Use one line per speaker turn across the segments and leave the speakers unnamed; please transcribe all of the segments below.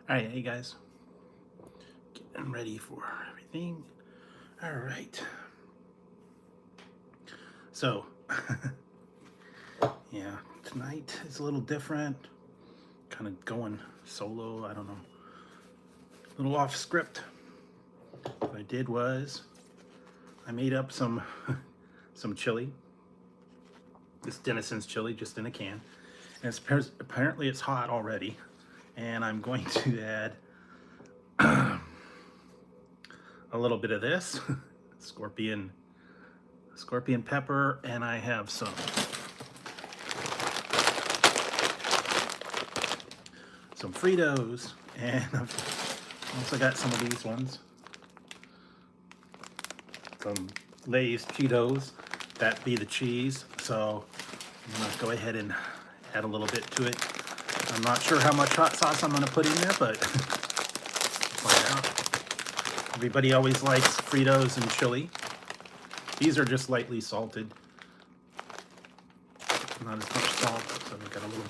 All right, hey guys, getting ready for everything. All right. So, yeah, tonight is a little different. Kind of going solo. I don't know. A little off script. What I did was I made up some some chili. This Denison's chili, just in a can. And apparently it's hot already. And I'm going to add a little bit of this scorpion pepper, and I have some Fritos, and I've also got some of these ones, some Lay's Cheetos, that be the cheese. So I'm gonna go ahead and add a little bit to it. I'm not sure how much hot sauce I'm gonna put in there, but find out. Everybody always likes Fritos and chili. These are just lightly salted, not as much salt, so we got a little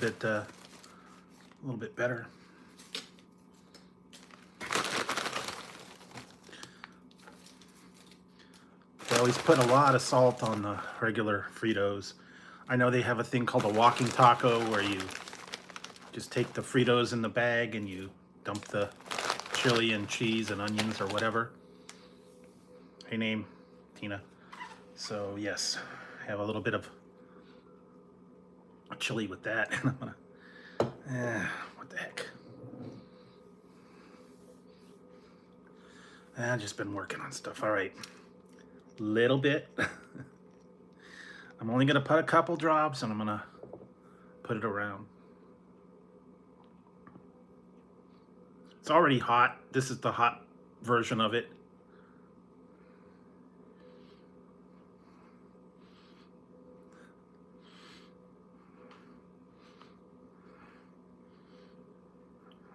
bit better. They always put a lot of salt on the regular Fritos. I know they have a thing called a walking taco where you just take the Fritos in the bag and you dump the chili and cheese and onions or whatever. Hey, name, Tina. So yes, I have a little bit of chili with that. And I'm gonna, what the heck? I've just been working on stuff. All right, little bit. I'm only gonna put a couple drops, and I'm gonna put it around. It's already hot. This is the hot version of it.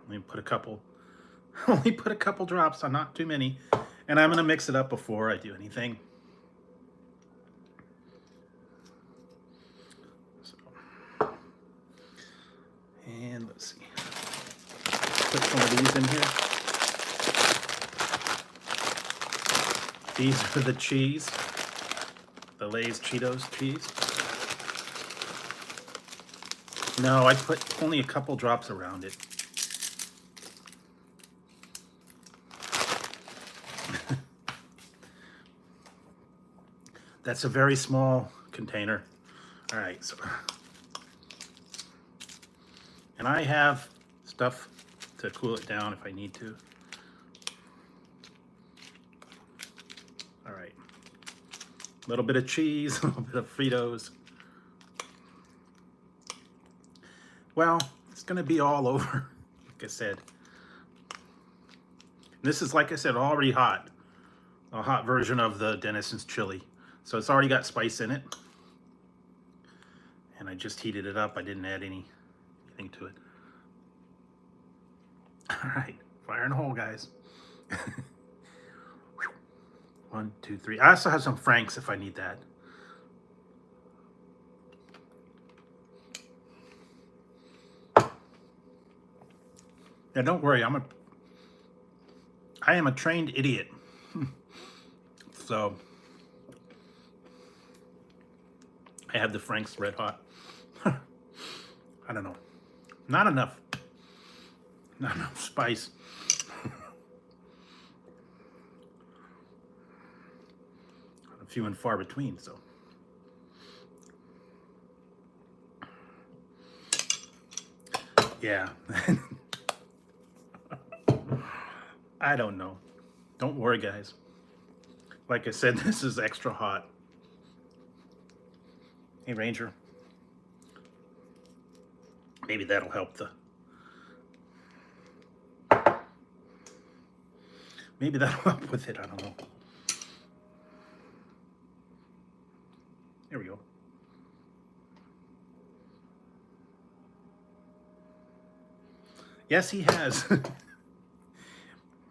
Only put a couple drops, so not too many. And I'm gonna mix it up before I do anything. So, and let's see. Put some of these in here. These are the cheese, the Lay's Cheetos cheese. No, I put only a couple drops around it. That's a very small container. All right, so, and I have stuff to cool it down if I need to. All right, a little bit of cheese, a little bit of Fritos. Well, it's gonna be all over, like I said. This is, like I said, already hot. A hot version of the Denison's chili. So it's already got spice in it. And I just heated it up. I didn't add anything to it. All right, fire in the hole, guys. 1, 2, 3. I also have some Franks if I need that. Yeah, don't worry. I am a trained idiot. So I have the Frank's red hot. I don't know. Not enough spice. A few and far between, so. Yeah. I don't know. Don't worry, guys. Like I said, this is extra hot. Hey, Ranger. Maybe that'll help maybe that'll help with it. I don't know. There we go. Yes, he has.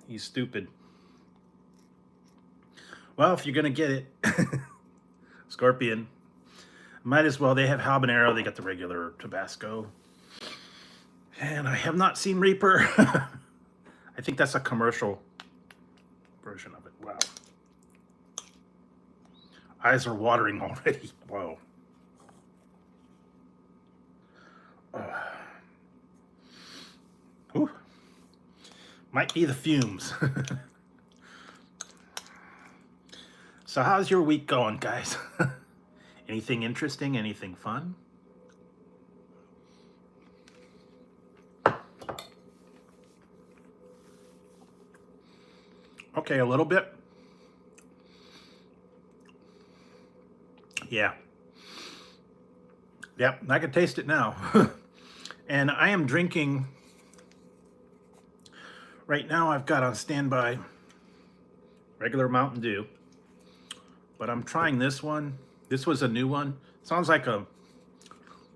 He's stupid. Well, if you're gonna get it, Scorpion, might as well. They have habanero. They got the regular Tabasco. And I have not seen Reaper. I think that's a commercial version of it. Wow. Eyes are watering already. Whoa. Ooh. Might be the fumes. So how's your week going, guys? Anything interesting? Anything fun? Okay, a little bit. Yeah. Yep, I can taste it now. And I am drinking, right now I've got on standby regular Mountain Dew. But I'm trying this one. This was a new one. Sounds like a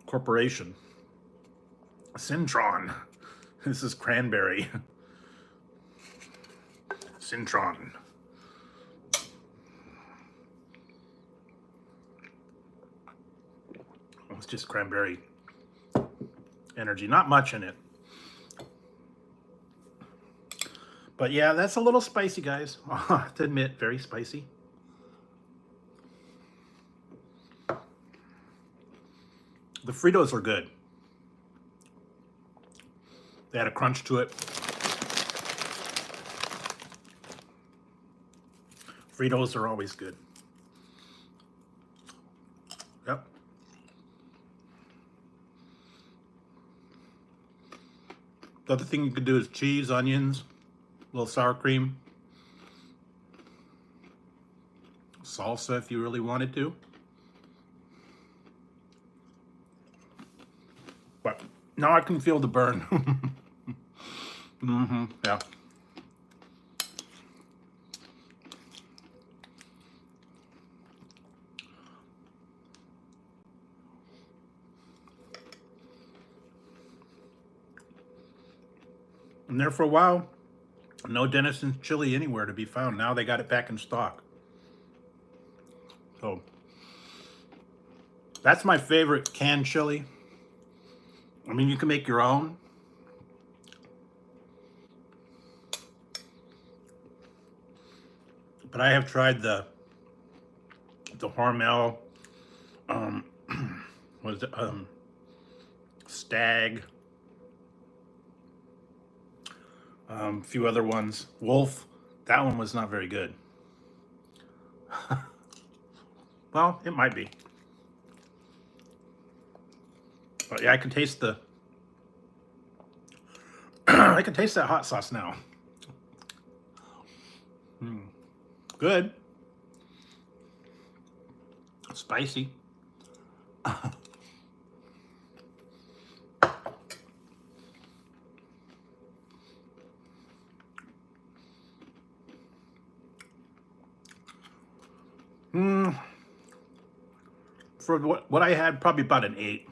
corporation. Cintron. This is cranberry. Cintron. It's just cranberry energy. Not much in it. But yeah, that's a little spicy, guys. I have to admit, very spicy. The Fritos are good. They had a crunch to it. Fritos are always good. Yep. The other thing you could do is cheese, onions, a little sour cream, salsa if you really wanted to. But now I can feel the burn. Yeah. And there for a while, no Denison's chili anywhere to be found. Now they got it back in stock. So that's my favorite canned chili. I mean, you can make your own. But I have tried the Hormel, what is it, Stag, a few other ones. Wolf, that one was not very good. Well, it might be. But yeah, I can taste the I can taste that hot sauce now. Good. Spicy. For what I had, probably about an 8.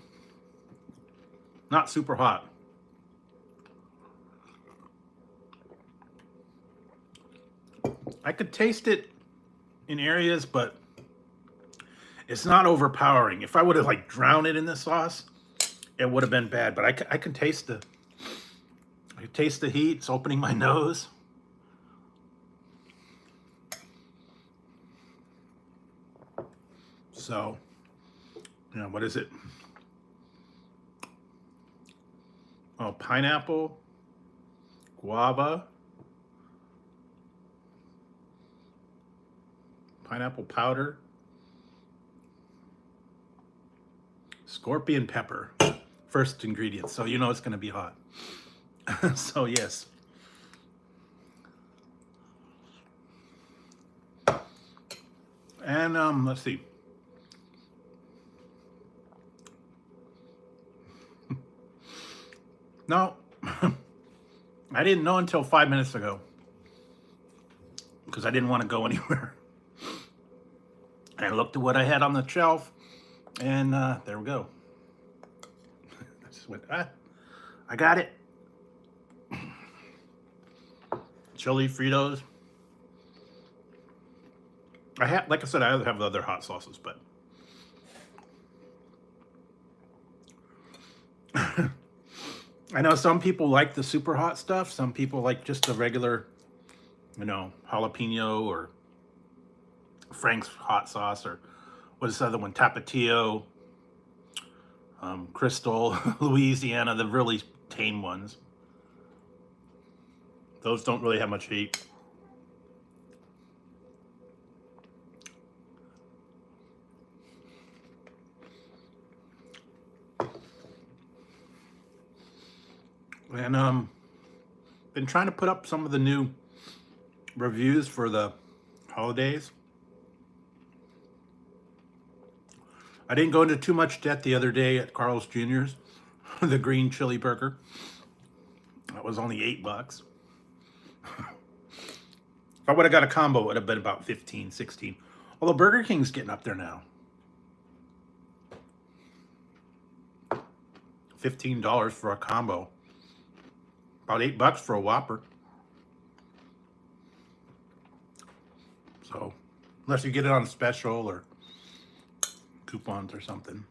Not super hot. I could taste it in areas, but it's not overpowering. If I would have like drowned it in the sauce, it would have been bad. But I can taste the heat. It's opening my nose. So, you know, what is it? Oh, pineapple, guava, pineapple powder, scorpion pepper, first ingredient. So you know it's going to be hot. So yes. And let's see. No, I didn't know until 5 minutes ago because I didn't want to go anywhere. I looked at what I had on the shelf, and there we go. I just went, I got it. Chili, Fritos. I have, like I said, I have the other hot sauces, but I know some people like the super hot stuff. Some people like just the regular, you know, jalapeno or Frank's hot sauce, or what is the other one? Tapatio, Crystal, Louisiana, the really tame ones. Those don't really have much heat. And been trying to put up some of the new reviews for the holidays. I didn't go into too much debt the other day at Carl's Jr.'s, the green chili burger. That was only $8. If I would have got a combo, it would have been about 15, 16. Although Burger King's getting up there now. $15 for a combo. About $8 for a Whopper. So, unless you get it on special or coupons or something.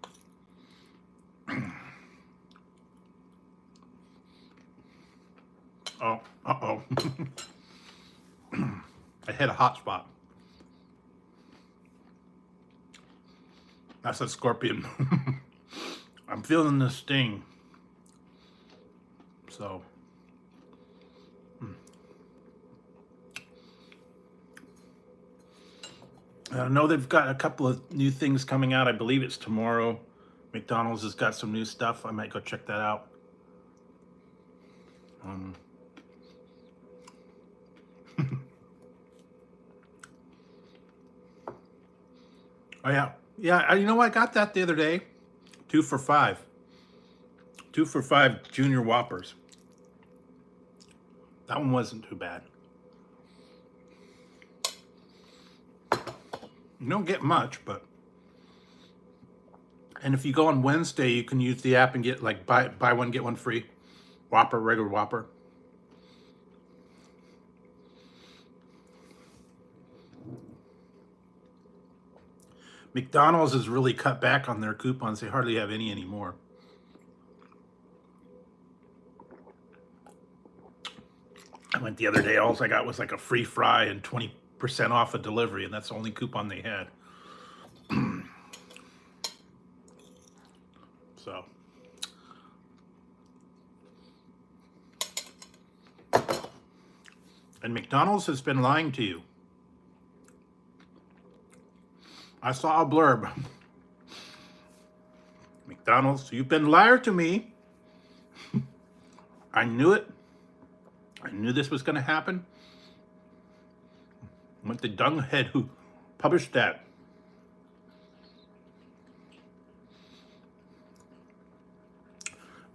Oh, uh-oh. I hit a hot spot. That's a scorpion. I'm feeling the sting. So. I know they've got a couple of new things coming out. I believe it's tomorrow. McDonald's has got some new stuff. I might go check that out. Oh yeah, yeah. You know, I got that the other day. 2 for $5. 2 for $5 Junior Whoppers. That one wasn't too bad. You don't get much, but. And if you go on Wednesday, you can use the app and get like buy one get one free. Whopper, regular Whopper. McDonald's has really cut back on their coupons. They hardly have any anymore. I went the other day, all I got was like a free fry and 20% off a delivery, and that's the only coupon they had. So. And McDonald's has been lying to you. I saw a blurb. McDonald's, you've been liar to me. I knew it. I knew this was going to happen. I went to Dunghead who published that.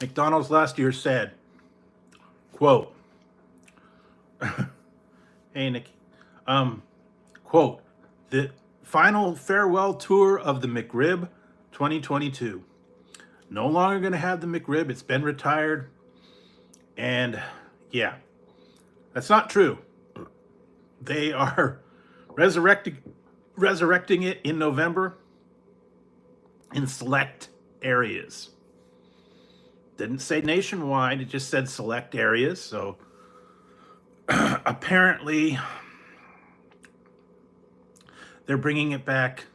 McDonald's last year said, quote, hey Nikki, quote, the final farewell tour of the McRib 2022. No longer going to have the McRib. It's been retired. And yeah, that's not true. They are resurrecting it in November in select areas. Didn't say nationwide, it just said select areas. So apparently they're bringing it back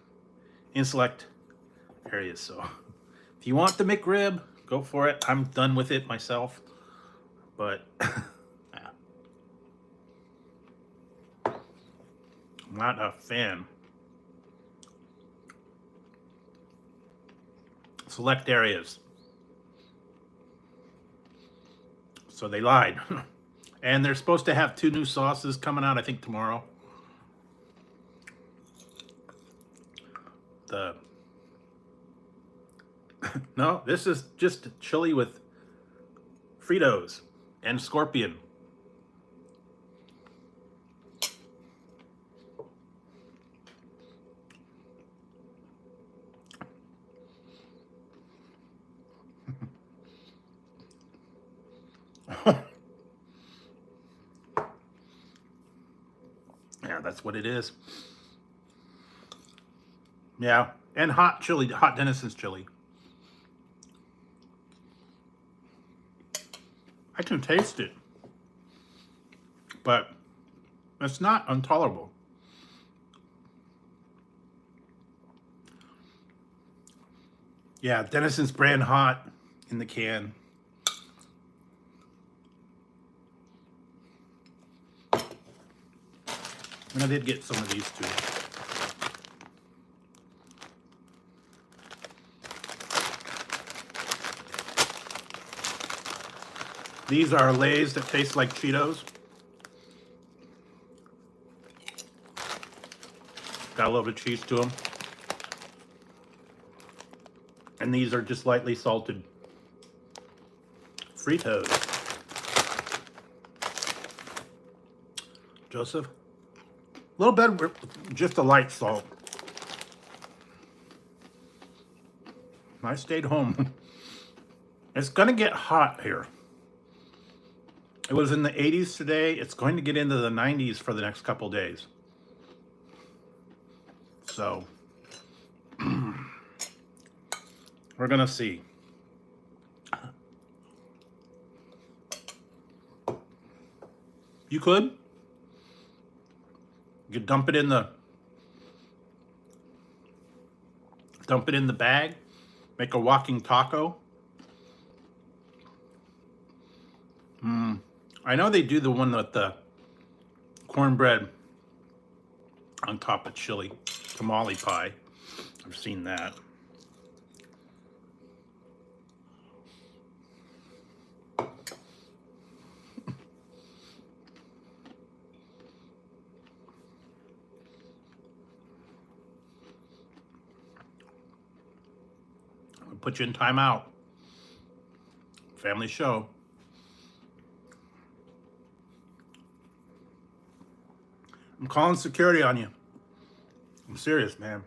in select areas. So if you want the McRib, go for it. I'm done with it myself. But yeah. I'm not a fan. Select areas. So they lied. And they're supposed to have 2 new sauces coming out, I think, tomorrow. No, this is just chili with Fritos and Scorpion. Yeah, that's what it is. Yeah, and hot chili, hot Denison's chili. I can taste it, but it's not intolerable. Yeah, Denison's brand hot in the can. And I did get some of these too. These are Lay's that taste like Cheetos. Got a little bit of cheese to them. And these are just lightly salted Fritos. Joseph? A little bit, just a light salt. I stayed home. It's gonna get hot here. It was in the 80s today. It's going to get into the 90s for the next couple days. So, we're gonna see. You could dump it in the bag, make a walking taco. I know they do the one with the cornbread on top of chili, tamale pie. I've seen that. I'll put you in timeout. Family show. I'm calling security on you. I'm serious, man.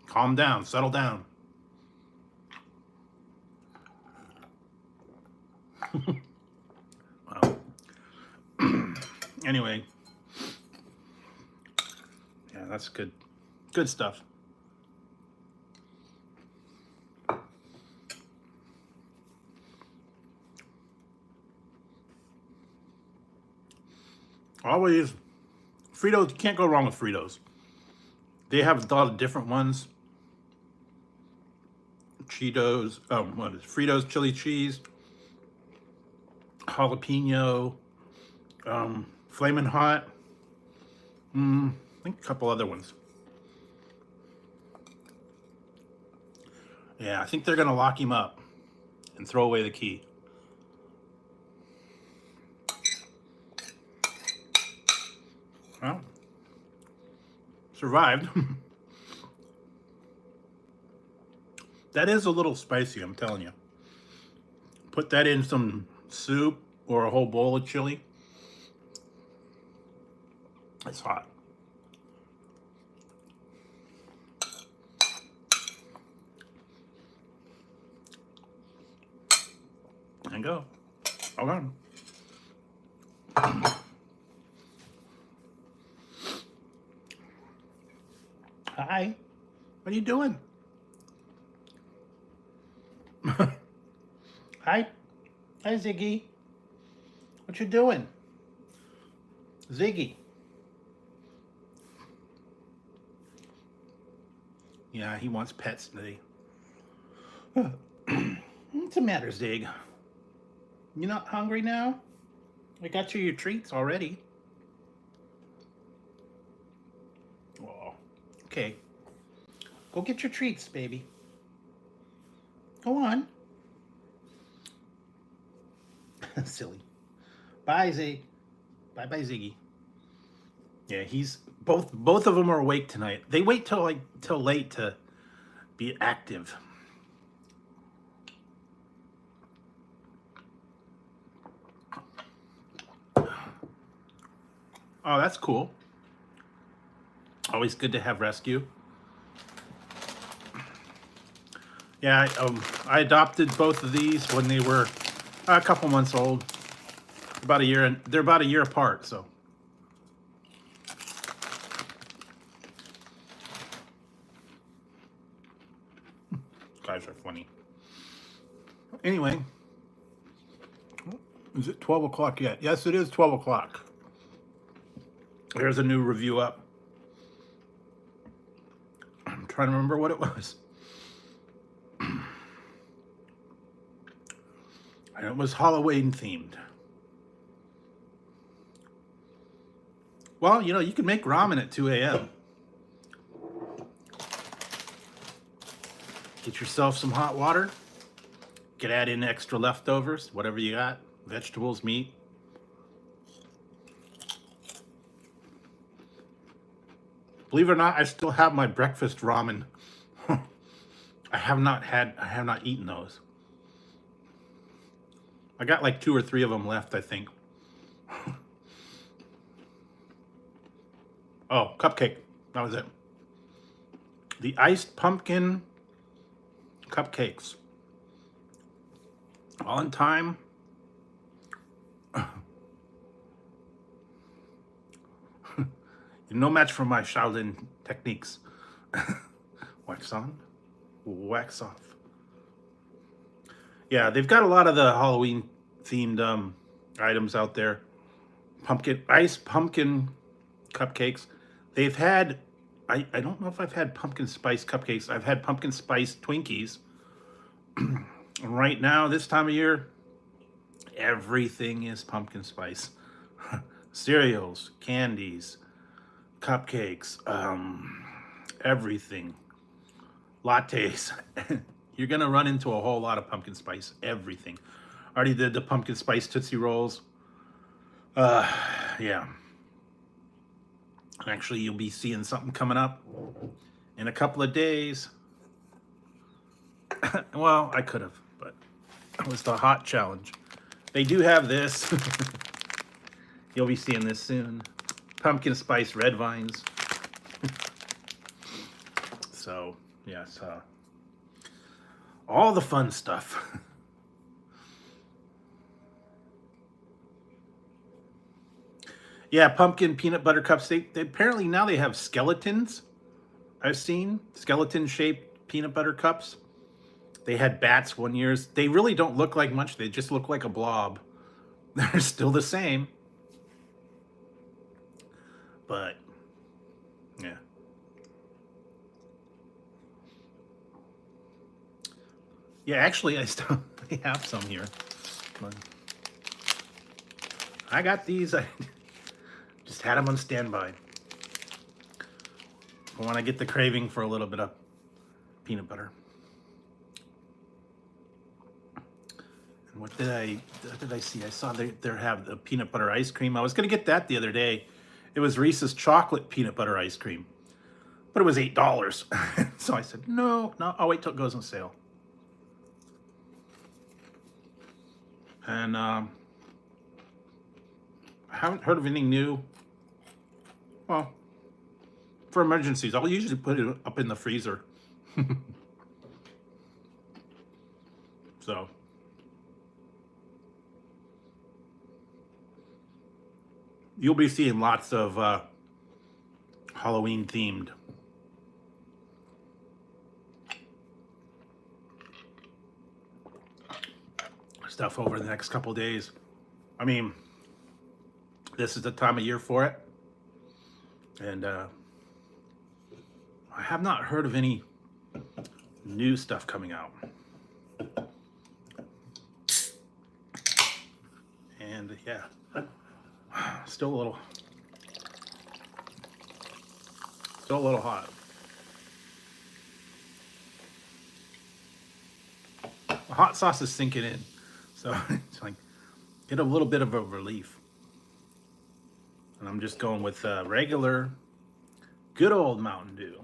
Calm down, settle down. Well, anyway, yeah, that's good. Good stuff. Always, Fritos, you can't go wrong with Fritos. They have a lot of different ones. Cheetos, what is it? Fritos chili cheese, jalapeno, flamin' hot. I think a couple other ones. Yeah, I think they're gonna lock him up and throw away the key. Well, survived. That is a little spicy, I'm telling you. Put that in some soup or a whole bowl of chili. It's hot. And go. Hold on. Hi. What are you doing? Hi. Hi, Ziggy. What you doing? Ziggy. Yeah, he wants pets today. What's the matter, Zig? You not hungry now? I got you your treats already. Oh, okay. Go get your treats, baby. Go on. Silly. Bye, Zig. Bye, Ziggy. Yeah, he's both of them are awake tonight. They wait till late to be active. Oh, that's cool. Always good to have rescue. Yeah, I adopted both of these when they were a couple months old. About a year, and they're about a year apart, so. Guys are funny. Anyway, Is it 12 o'clock yet? Yes, it is 12 o'clock. There's a new review up. I'm trying to remember what it was. And it was Halloween themed. Well, you know, you can make ramen at 2 a.m. Get yourself some hot water. You can add in extra leftovers, whatever you got, vegetables, meat. Believe it or not, I still have my breakfast ramen. I have not eaten those. I got like 2 or 3 of them left, I think. Oh, cupcake. That was it. The iced pumpkin cupcakes. All in time. No match for my Shaolin techniques. Wax on, wax off. Yeah, they've got a lot of the Halloween themed items out there. Iced pumpkin cupcakes. They've had, I don't know if I've had pumpkin spice cupcakes. I've had pumpkin spice Twinkies. And right now, this time of year, everything is pumpkin spice. Cereals, candies, cupcakes, everything. Lattes. You're going to run into a whole lot of pumpkin spice. Everything. Already did the pumpkin spice Tootsie Rolls. Yeah. Actually, you'll be seeing something coming up in a couple of days. Well, I could have, but it was the hot challenge. They do have this. You'll be seeing this soon. Pumpkin spice red vines. So, yes, all the fun stuff. Yeah, pumpkin peanut butter cups. They apparently now they have skeletons. I've seen skeleton-shaped peanut butter cups. They had bats one year. They really don't look like much. They just look like a blob. They're still the same. But, yeah. Yeah, actually, I still have some here. But I got these. I just had them on standby. I want to get the craving for a little bit of peanut butter. And what did I see? I saw they have the peanut butter ice cream. I was going to get that the other day. It was Reese's chocolate peanut butter ice cream, but it was $8. So I said, no, I'll wait till it goes on sale. And I haven't heard of anything new. Well, for emergencies, I'll usually put it up in the freezer. So, you'll be seeing lots of Halloween themed stuff over the next couple days. I mean, this is the time of year for it. And I have not heard of any new stuff coming out. And yeah, still a little hot. The hot sauce is sinking in, so it's like get a little bit of a relief. And I'm just going with regular, good old Mountain Dew.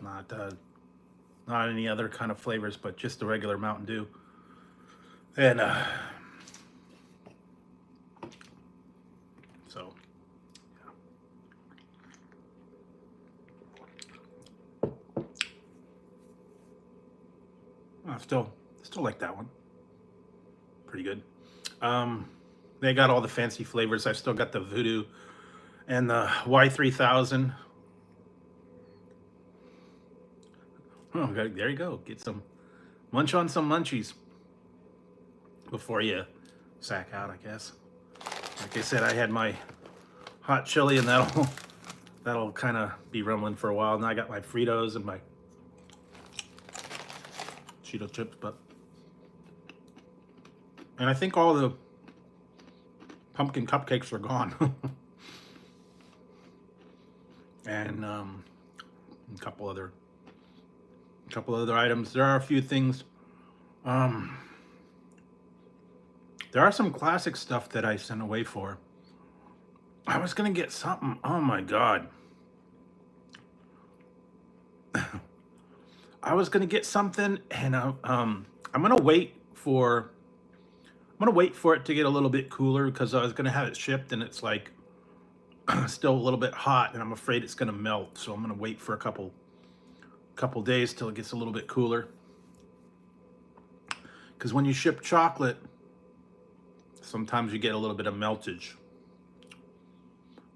Not any other kind of flavors, but just the regular Mountain Dew. And so, yeah. I still like that one. Pretty good. They got all the fancy flavors. I've still got the Voodoo and the Y3000. Oh, there you go. Get some munch on some munchies. before you sack out, I guess. Like I said, I had my hot chili, and that'll kind of be rumbling for a while. Now I got my Fritos and my Cheeto chips, and I think all the pumpkin cupcakes are gone. And a couple other items. There are a few things. There are some classic stuff that I sent away for. I was gonna get something. Oh my god. I was gonna get something, and I'm gonna wait for it to get a little bit cooler, because I was gonna have it shipped, and it's like still a little bit hot, and I'm afraid it's gonna melt. So I'm gonna wait for a couple days till it gets a little bit cooler. Because when you ship chocolate, sometimes you get a little bit of meltage.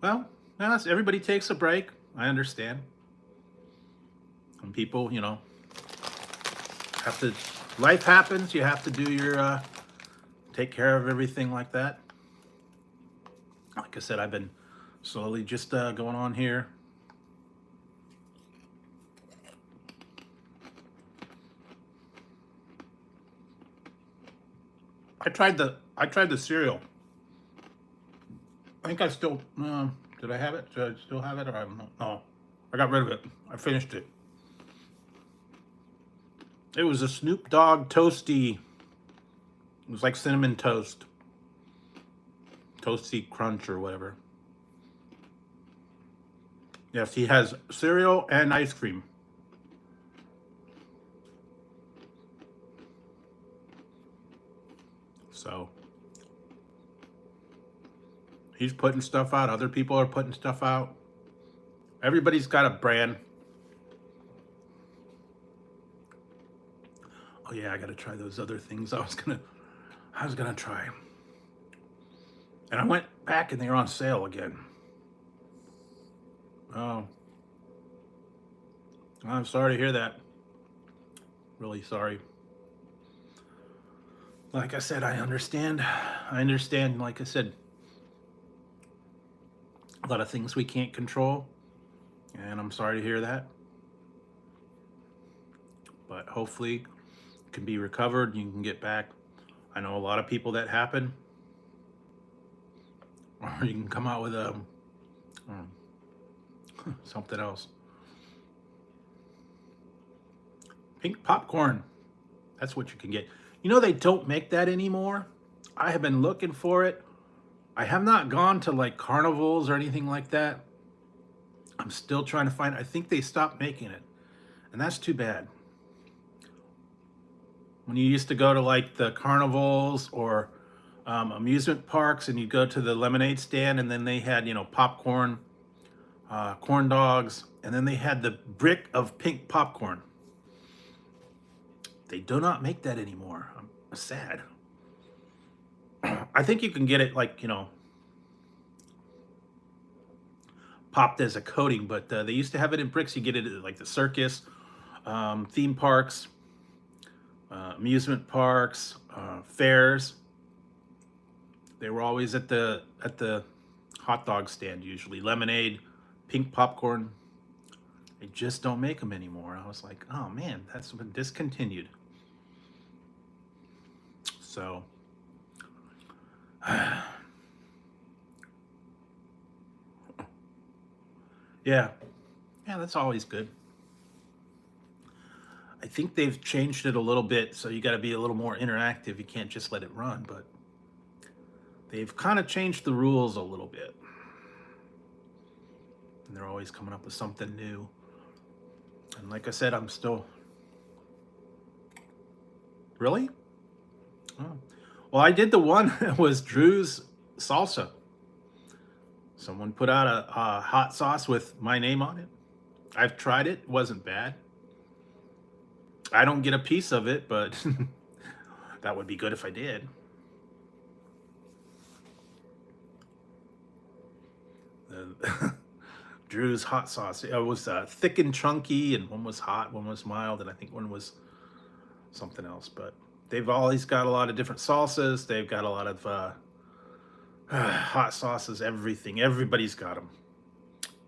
Well, yes, everybody takes a break. I understand. Some people, you know, have to. Life happens. You have to do your take care of everything like that. Like I said, I've been slowly just going on here. I tried the cereal. I think I still did I have it? Did I still have it, or I don't know? No, I got rid of it. I finished it. It was a Snoop Dogg Toasty. It was like cinnamon toast. Toasty Crunch or whatever. Yes, he has cereal and ice cream. So he's putting stuff out. Other people are putting stuff out. Everybody's got a brand. Oh yeah, I gotta try those other things I was gonna try. And I went back and they were on sale again. Oh. I'm sorry to hear that. Really sorry. Like I said, I understand. Like I said, a lot of things we can't control. And I'm sorry to hear that. But hopefully it can be recovered. You can get back. I know a lot of people that happen. Or you can come out with something else. Pink popcorn. That's what you can get. You know, they don't make that anymore. I have been looking for it. I have not gone to like carnivals or anything like that. I'm still trying to find it. I think they stopped making it. And that's too bad. When you used to go to like the carnivals or amusement parks, and you go to the lemonade stand, and then they had, you know, popcorn, corn dogs, and then they had the brick of pink popcorn. They do not make that anymore. I'm sad. I think you can get it like, you know, popped as a coating, but they used to have it in bricks. You get it at like the circus, theme parks, amusement parks, fairs. They were always at the hot dog stand, usually lemonade, pink popcorn. They just don't make them anymore. I was like, oh man, that's been discontinued. So yeah, that's always good. I think they've changed it a little bit, so you got to be a little more interactive. You can't just let it run, but they've kind of changed the rules a little bit. And they're always coming up with something new. And like I said, I'm still... Really? Oh. Well, I did the one that was Drew's salsa. Someone put out a hot sauce with my name on it. I've tried it. It wasn't bad. I don't get a piece of it, but that would be good if I did. Drew's hot sauce. It was thick and chunky, and one was hot, one was mild, and I think one was something else. But they've always got a lot of different salsas. They've got a lot of hot sauces, everything. Everybody's got them.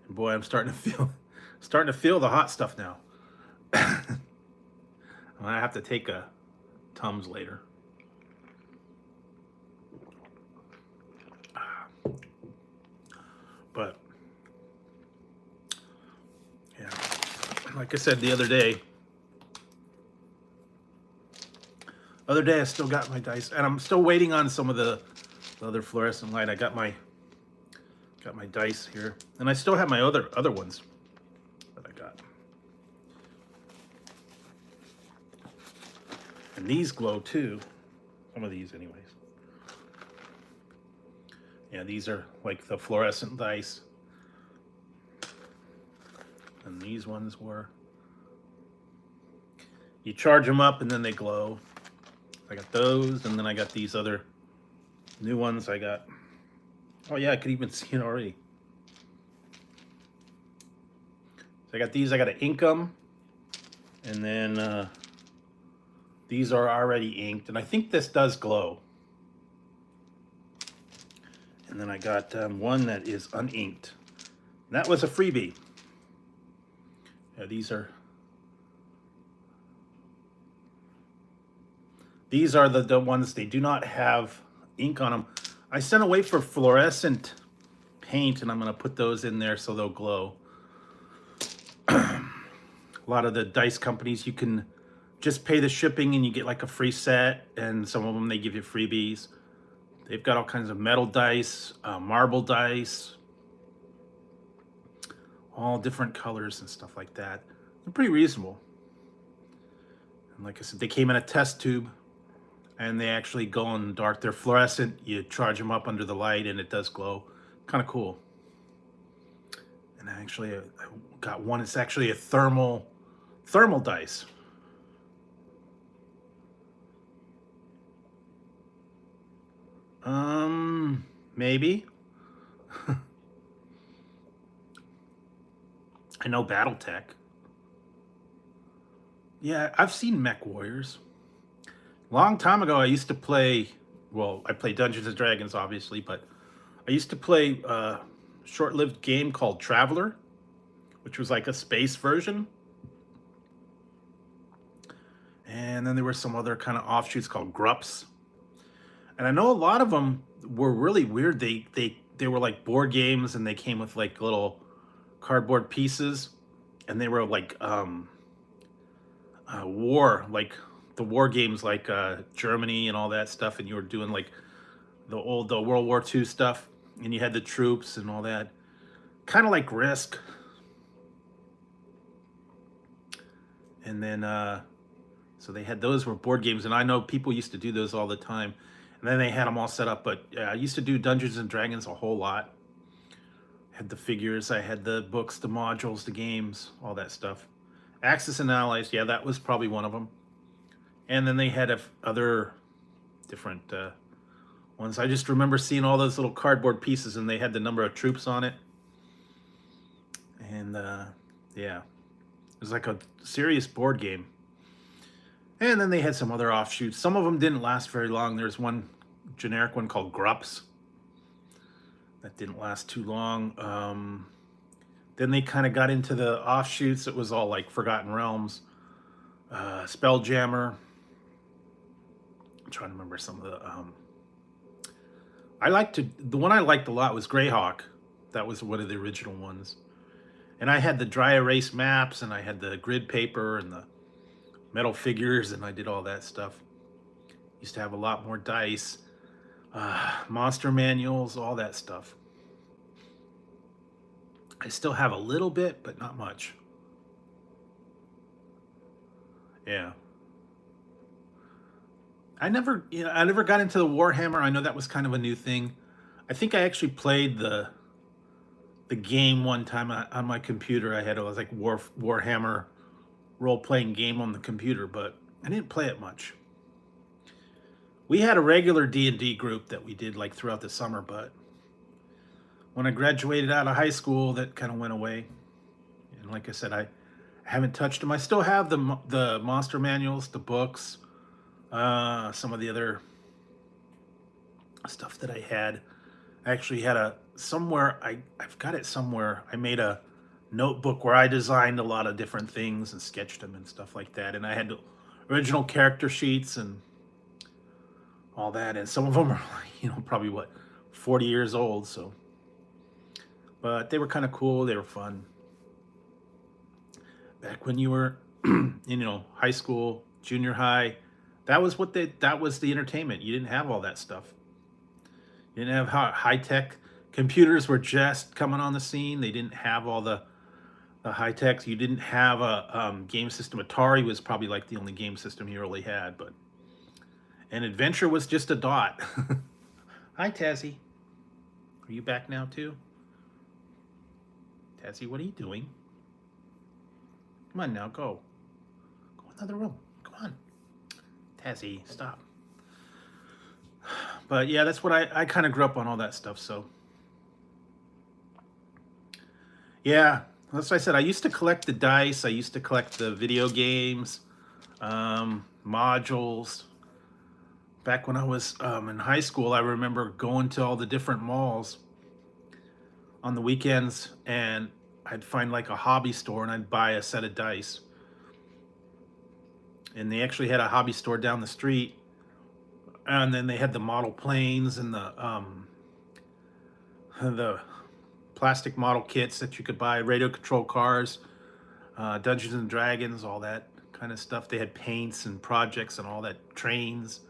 And boy, I'm starting to feel the hot stuff now. I have to take a Tums later. But yeah, like I said the other day, I still got my dice, and I'm still waiting on some of the other fluorescent light. I got my dice here, and I still have my other ones that I got. And these glow too. Some of these anyways. Yeah, these are like the fluorescent dice. And these ones were, you charge them up and then they glow. I got those, and then I got these other new ones I got. Oh yeah, I could even see it already. So I got these, I got to ink them. And then these are already inked, and I think this does glow. And then I got one that is uninked. And that was a freebie. Yeah, these are the ones, they do not have ink on them. I sent away for fluorescent paint, and I'm going to put those in there so they'll glow. A lot of the dice companies, you can just pay the shipping and you get like a free set, and some of them they give you freebies. They've got all kinds of metal dice, marble dice, all different colors and stuff like that. They're pretty reasonable. And like I said, they came in a test tube, and they actually go in the dark. They're fluorescent. You charge them up under the light, and it does glow. Kind of cool. And actually, I got one. It's actually a thermal dice. Maybe. I know BattleTech. Yeah, I've seen Mech Warriors. Long time ago, I used to play, well, I played Dungeons and Dragons, obviously, but I used to play a short-lived game called Traveler, which was like a space version. And then there were some other kind of offshoots called Grups. And I know a lot of them were really weird. They were like board games, and they came with like little cardboard pieces, and they were like war, like the war games, like Germany and all that stuff, and you were doing like the World War II stuff, and you had the troops and all that, kind of like Risk. And then so they had, those were board games, and I know people used to do those all the time, and then they had them all set up. But yeah, I used to do Dungeons and Dragons a whole lot. Had the figures, I had the books, the modules, the games, all that stuff. Axis and Allies, yeah, that was probably one of them. And then they had other different ones. I just remember seeing all those little cardboard pieces, and they had the number of troops on it. And yeah, it was like a serious board game. And then they had some other offshoots. Some of them didn't last very long. There's one generic one called Grups that didn't last too long. Then they kind of got into the offshoots. It was all like Forgotten Realms, Spelljammer. I'm trying to remember some of the. The one I liked a lot was Greyhawk. That was one of the original ones. And I had the dry erase maps, and I had the grid paper and the metal figures, and I did all that stuff. Used to have a lot more dice, monster manuals, all that stuff. I still have a little bit, but not much. Yeah. I never got into the Warhammer. I know that was kind of a new thing. I think I actually played the game one time on my computer. It was like Warhammer role-playing game on the computer, but I didn't play it much. We had a regular D&D group that we did like throughout the summer, but when I graduated out of high school, that kind of went away. And like I said, I haven't touched them. I still have the monster manuals, the books. Some of the other stuff that I had. I actually had I've got it somewhere. I made a notebook where I designed a lot of different things and sketched them and stuff like that. And I had the original character sheets and all that. And some of them are, probably what, 40 years old. So, but they were kind of cool. They were fun. Back when you were, high school, junior high, that was the entertainment. You didn't have all that stuff. You didn't have high tech computers were just coming on the scene. They didn't have all the high tech. You didn't have a game system. Atari was probably like the only game system you really had, but and Adventure was just a dot. Hi, Tazzy. Are you back now too? Tazzy, what are you doing? Come on now, go. Go in another room. Come on. Tazzy, stop. But yeah, that's what I kind of grew up on, all that stuff. So yeah, that's what I said. I used to collect the dice. I used to collect the video games, modules. Back when I was in high school, I remember going to all the different malls on the weekends, and I'd find like a hobby store and I'd buy a set of dice. And they actually had a hobby store down the street, and then they had the model planes and the plastic model kits that you could buy, radio control cars, Dungeons and Dragons, all that kind of stuff. They had paints and projects and all that, trains,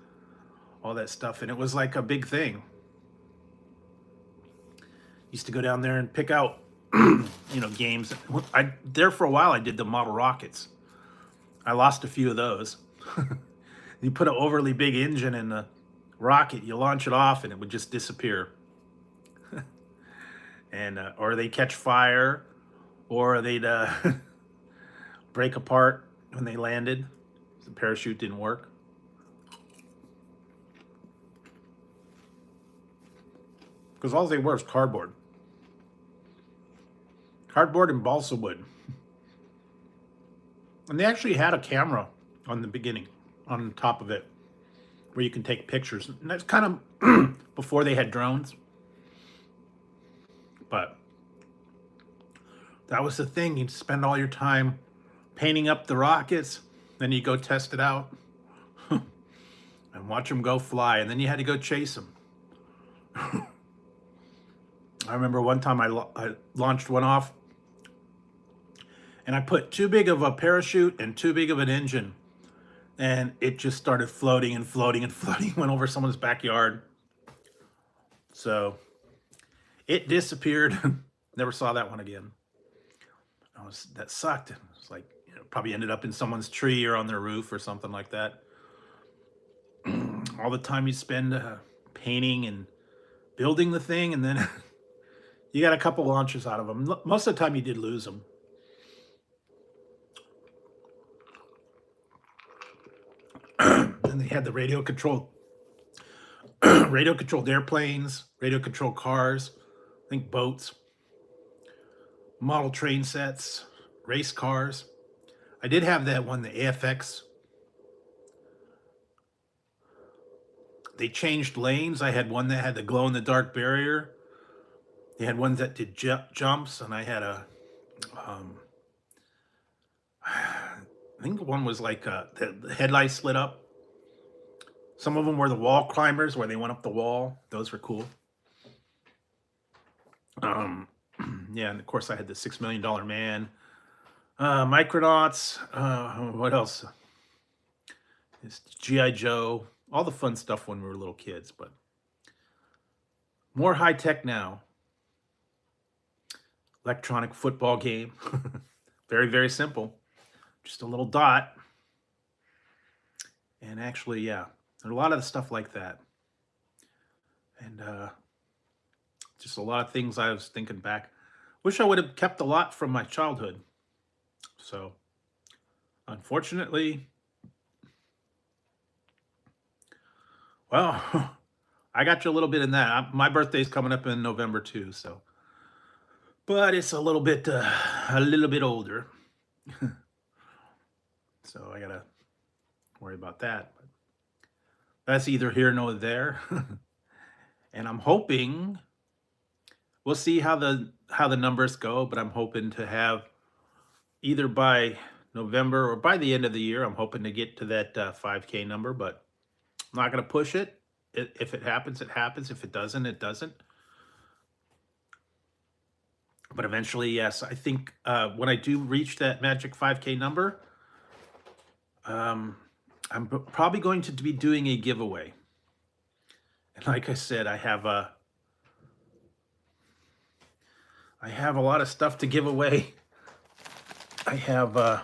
all that stuff, and it was like a big thing. Used to go down there and pick out, games. There for a while, I did the model rockets. I lost a few of those. You put an overly big engine in the rocket, you launch it off, and it would just disappear. And or they catch fire, or they'd break apart when they landed. The parachute didn't work. Because all they were is cardboard. Cardboard and balsa wood. And they actually had a camera on the beginning, on top of it, where you can take pictures. And that's kind of before they had drones. But that was the thing. You'd spend all your time painting up the rockets, then you go test it out and watch them go fly, and then you had to go chase them. I remember one time I launched one off, and I put too big of a parachute and too big of an engine, and it just started floating and floating and floating, went over someone's backyard. So it disappeared. Never saw that one again. That sucked. It was like, probably ended up in someone's tree or on their roof or something like that. All the time you spend painting and building the thing, and then you got a couple launches out of them. Most of the time you did lose them. Then they had the radio controlled airplanes, radio controlled cars, I think boats, model train sets, race cars. I did have that one, the AFX. They changed lanes. I had one that had the glow in the dark barrier. They had ones that did jumps, and I had a I think one was like the headlights lit up. Some of them were the wall climbers, where they went up the wall. Those were cool. Yeah, and of course I had the $6 Million Man, Micronauts. What else? It's GI Joe. All the fun stuff when we were little kids, but more high tech now. Electronic football game. Very, very simple. Just a little dot. And actually, yeah, there's a lot of the stuff like that. And just a lot of things I was thinking back. Wish I would have kept a lot from my childhood. So, unfortunately, well, I got you a little bit in that. My birthday's coming up in November too, so. But it's a little bit older. So I gotta worry about that. But that's either here nor there. And I'm hoping we'll see how the numbers go, but I'm hoping to have either by November or by the end of the year. I'm hoping to get to that 5K number, but I'm not going to push it. If it happens, it happens. If it doesn't, it doesn't. But eventually, yes, I think when I do reach that magic 5K number, I'm probably going to be doing a giveaway. And like I said, I have a lot of stuff to give away. I have a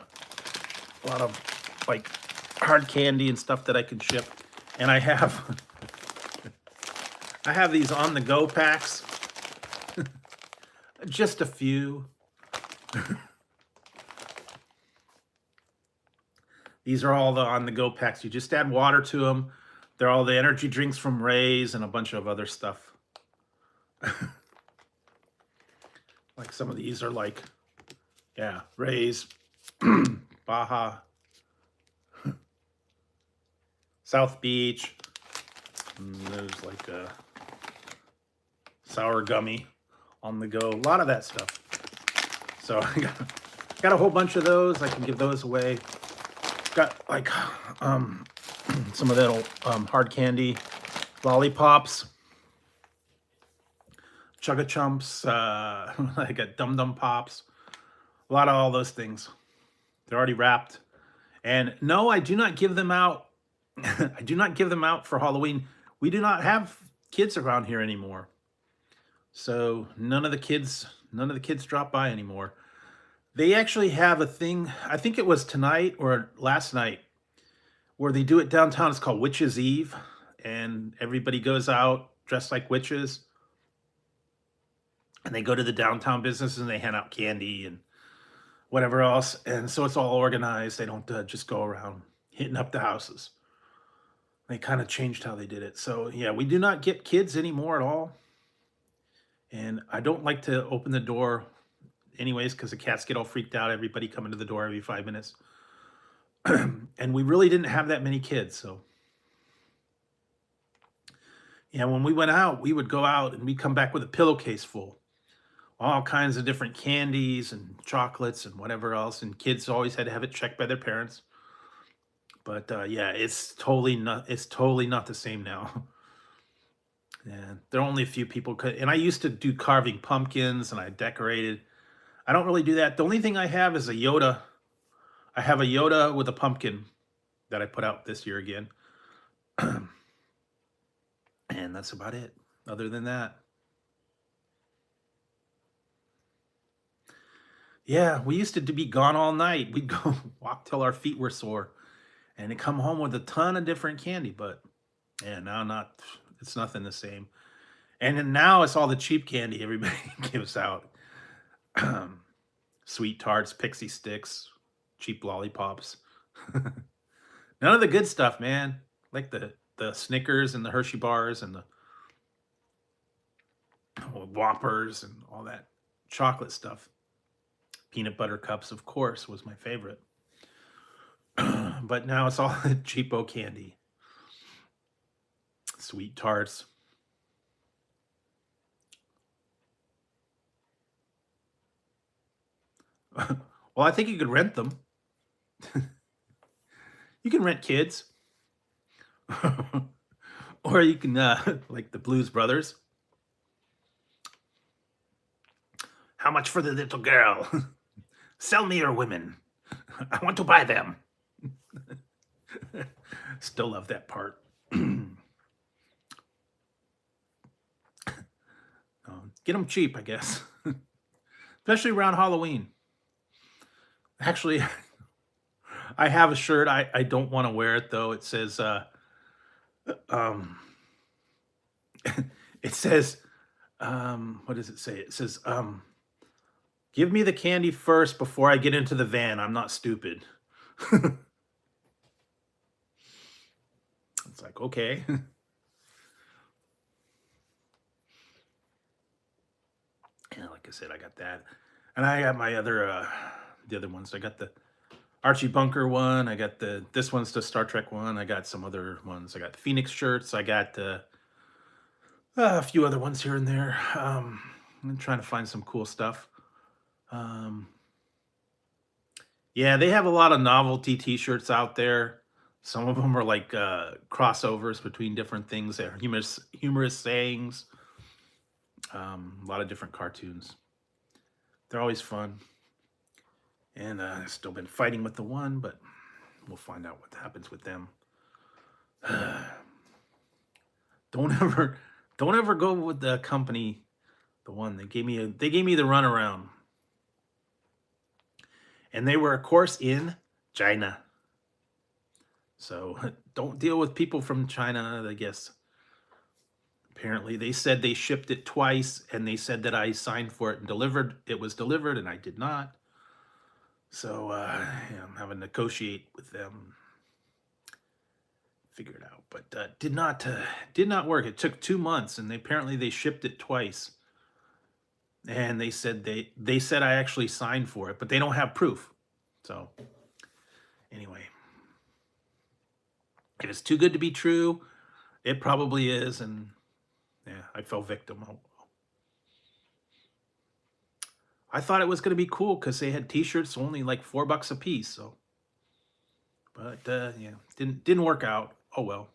lot of like hard candy and stuff that I can ship, and I have these on the go packs. Just a few. These are all the on the go packs. You just add water to them. They're all the energy drinks from Ray's and a bunch of other stuff. Like some of these are like, yeah, Ray's, Baja, South Beach. And there's like a sour gummy on the go. A lot of that stuff. So I got a whole bunch of those. I can give those away. Got like some of that old hard candy, lollipops, Chugga Chumps. I got Dum Dum Pops. A lot of all those things. They're already wrapped. And no, I do not give them out. I do not give them out for Halloween. We do not have kids around here anymore. So none of the kids drop by anymore. They actually have a thing, I think it was tonight or last night, where they do it downtown. It's called Witches' Eve, and everybody goes out dressed like witches, and they go to the downtown businesses and they hand out candy and whatever else. And so it's all organized. They don't just go around hitting up the houses. They kind of changed how they did it. So yeah, we do not get kids anymore at all. And I don't like to open the door anyways, because the cats get all freaked out. Everybody coming to the door every 5 minutes. And we really didn't have that many kids. So yeah, when we went out, we would go out and we'd come back with a pillowcase full. All kinds of different candies and chocolates and whatever else. And kids always had to have it checked by their parents. But yeah, it's totally not the same now. And there are only a few people and I used to do carving pumpkins and I decorated. I don't really do that. The only thing I have is a Yoda. I have a Yoda with a pumpkin that I put out this year again. And that's about it. Other than that. Yeah, we used to be gone all night. We'd go walk till our feet were sore and then come home with a ton of different candy. But yeah, now it's nothing the same. And then now it's all the cheap candy everybody gives out. Sweet tarts, pixie sticks, cheap lollipops. None of the good stuff, man. Like the Snickers and the Hershey bars and the Whoppers and all that chocolate stuff. Peanut butter cups, of course, was my favorite. But now it's all cheapo candy. Sweet tarts. Well, I think you could rent them. You can rent kids. Or you can, like the Blues Brothers. How much for the little girl? Sell me your women. I want to buy them. Still love that part. Get them cheap, I guess. Especially around Halloween. Actually, I have a shirt. I don't want to wear it though. It says, it says, what does it say? It says, give me the candy first before I get into the van. I'm not stupid. It's like, okay. Yeah, like I said, I got that. And I got my other, the other ones. I got Archie Bunker one. I got this one's the Star Trek one. I got some other ones. I got the Phoenix shirts. I got a few other ones here and there. I'm trying to find some cool stuff. Um, yeah, they have a lot of novelty T-shirts out there. Some of them are like crossovers between different things. They're humorous sayings. A lot of different cartoons. They're always fun. And I've still been fighting with the one, but we'll find out what happens with them. Don't ever go with the company, the one they gave me the runaround. And they were, of course, in China. So don't deal with people from China, I guess. Apparently, they said they shipped it twice, and they said that I signed for it and delivered. It was delivered, and I did not. So yeah, I'm having to negotiate with them. Figure it out, but did not work. It took 2 months, and apparently they shipped it twice. And they said they said I actually signed for it, but they don't have proof. So anyway, if it's too good to be true, it probably is, and yeah, I fell victim. I thought it was going to be cool because they had T-shirts only like $4 a piece. So, but yeah, didn't work out. Oh well.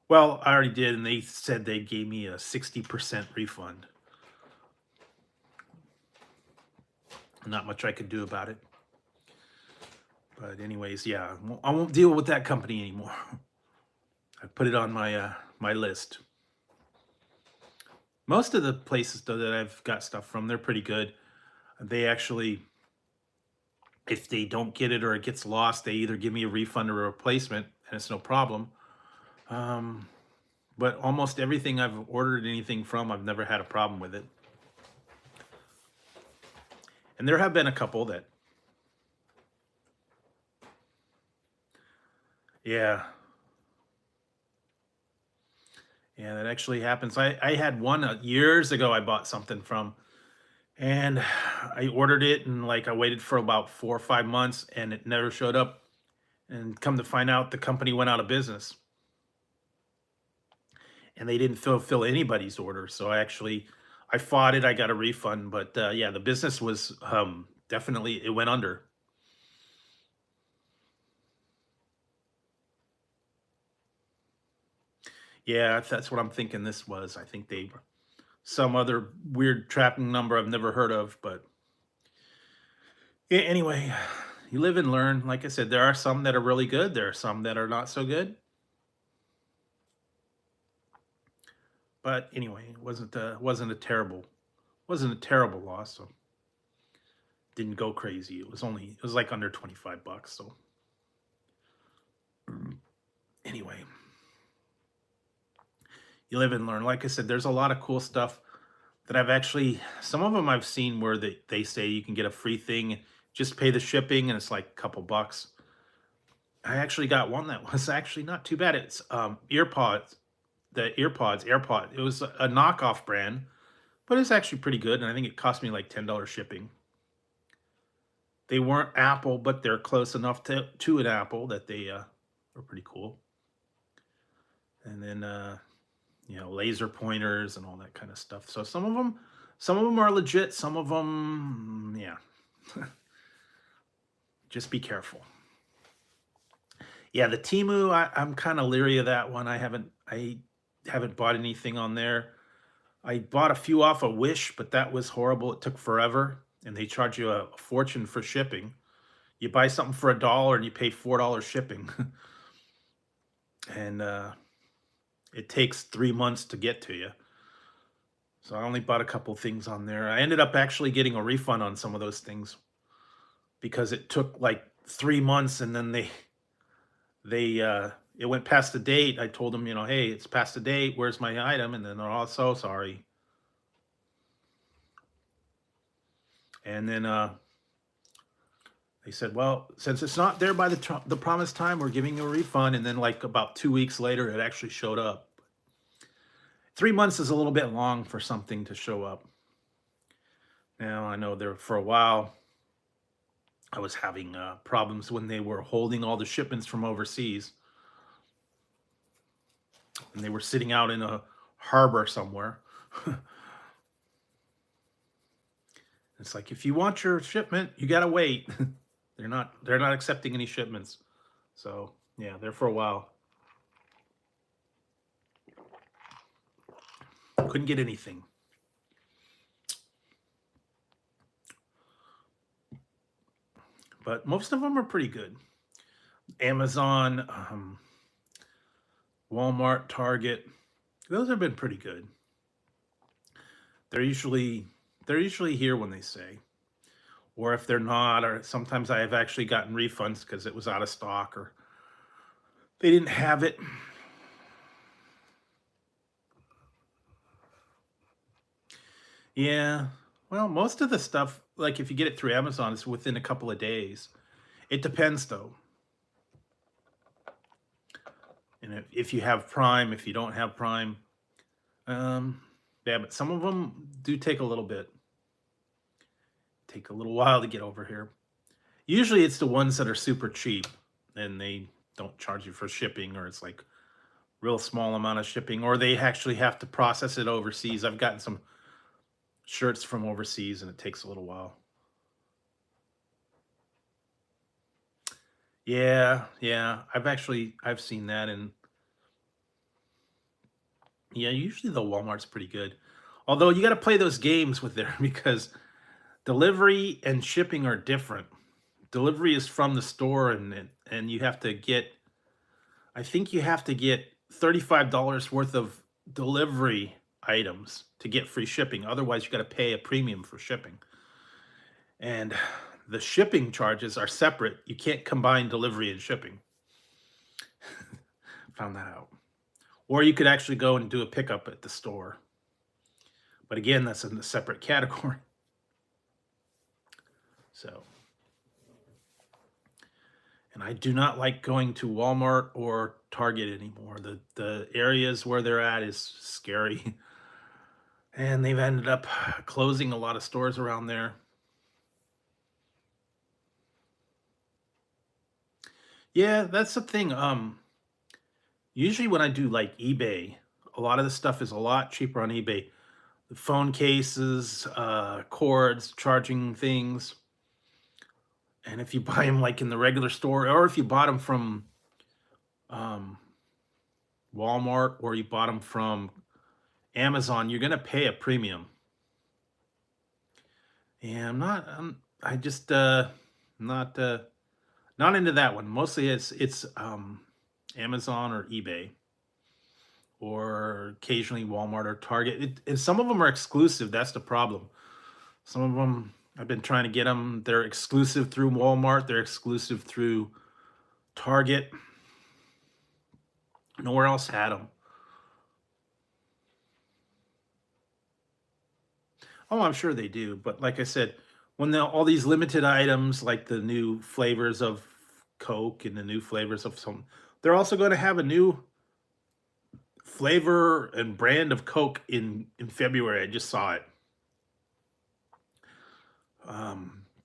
Well, I already did, and they said they gave me a 60% refund. Not much I could do about it. But anyways, yeah, I won't deal with that company anymore. I put it on my my list. Most of the places though that I've got stuff from, they're pretty good. They actually, if they don't get it or it gets lost, they either give me a refund or a replacement, and it's no problem. But almost everything I've ordered anything from, I've never had a problem with it. And there have been a couple that, yeah, that actually happens. I had one years ago. I bought something from, and I ordered it, and like I waited for about 4 or 5 months, and it never showed up. And come to find out, the company went out of business, and they didn't fulfill anybody's order. So I fought it. I got a refund, but yeah, the business was definitely, it went under. Yeah, that's what I'm thinking this was. I think they some other weird tracking number I've never heard of, but yeah, anyway, you live and learn. Like I said, there are some that are really good. There are some that are not so good. But anyway, it wasn't a terrible loss. So didn't go crazy. It was like under $25. So anyway, you live and learn. Like I said, there's a lot of cool stuff that some of them I've seen where they say you can get a free thing, just pay the shipping, and it's like a couple bucks. I actually got one that was actually not too bad. It's AirPod. It was a knockoff brand, but it's actually pretty good, and I think it cost me like $10 shipping. They weren't Apple, but they're close enough to an Apple that they were pretty cool. And then laser pointers and all that kind of stuff. So some of them are legit. Some of them, yeah. Just be careful. Yeah, the Temu, I'm kind of leery of that one. I haven't bought anything on there. I bought a few off of Wish, but that was horrible. It took forever, and they charge you a fortune for shipping. You buy something for $1 and you pay $4 shipping. And it takes 3 months to get to you. So I only bought a couple things on there. I ended up actually getting a refund on some of those things because it took like 3 months, and then it went past the date. I told them, hey, it's past the date. Where's my item? And then they're all so sorry. And then they said, well, since it's not there by the promised time, we're giving you a refund. And then like about 2 weeks later, it actually showed up. 3 months is a little bit long for something to show up. Now, I know there for a while I was having problems when they were holding all the shipments from overseas and they were sitting out in a harbor somewhere. It's like, if you want your shipment, you got to wait. They're not accepting any shipments. So, yeah, there for a while. Couldn't get anything. But most of them are pretty good. Amazon, Walmart, Target, those have been pretty good. They're usually here when they say, or if they're not, or sometimes I have actually gotten refunds because it was out of stock or they didn't have it. Yeah, well, most of the stuff, like if you get it through Amazon, it's within a couple of days. It depends though. And if you have Prime, if you don't have Prime, yeah, but some of them do take a little bit. Take a little while to get over here. Usually it's the ones that are super cheap and they don't charge you for shipping, or it's like real small amount of shipping, or they actually have to process it overseas. I've gotten some shirts from overseas and it takes a little while. Yeah, yeah. I've seen that, and yeah, usually the Walmart's pretty good. Although you got to play those games with there because delivery and shipping are different. Delivery is from the store, and you have to get, I think you have to get $35 worth of delivery items to get free shipping. Otherwise, you got to pay a premium for shipping. And the shipping charges are separate. You can't combine delivery and shipping. Found that out. Or you could actually go and do a pickup at the store. But again, that's in a separate category. So, and I do not like going to Walmart or Target anymore. The areas where they're at is scary. And they've ended up closing a lot of stores around there. Yeah, that's the thing. Usually when I do like eBay, a lot of the stuff is a lot cheaper on eBay. The phone cases, cords, charging things. And if you buy them like in the regular store, or if you bought them from um, Walmart, or you bought them from Amazon, you're gonna pay a premium. Yeah, I just not not into that one. Mostly it's Amazon or eBay, or occasionally Walmart or Target. And some of them are exclusive. That's the problem. Some of them I've been trying to get them. They're exclusive through Walmart. They're exclusive through Target. Nowhere else had them. Oh, I'm sure they do. But like I said, when all these limited items, like the new flavors of Coke and the new flavors of some, they're also going to have a new flavor and brand of Coke in February. I just saw it.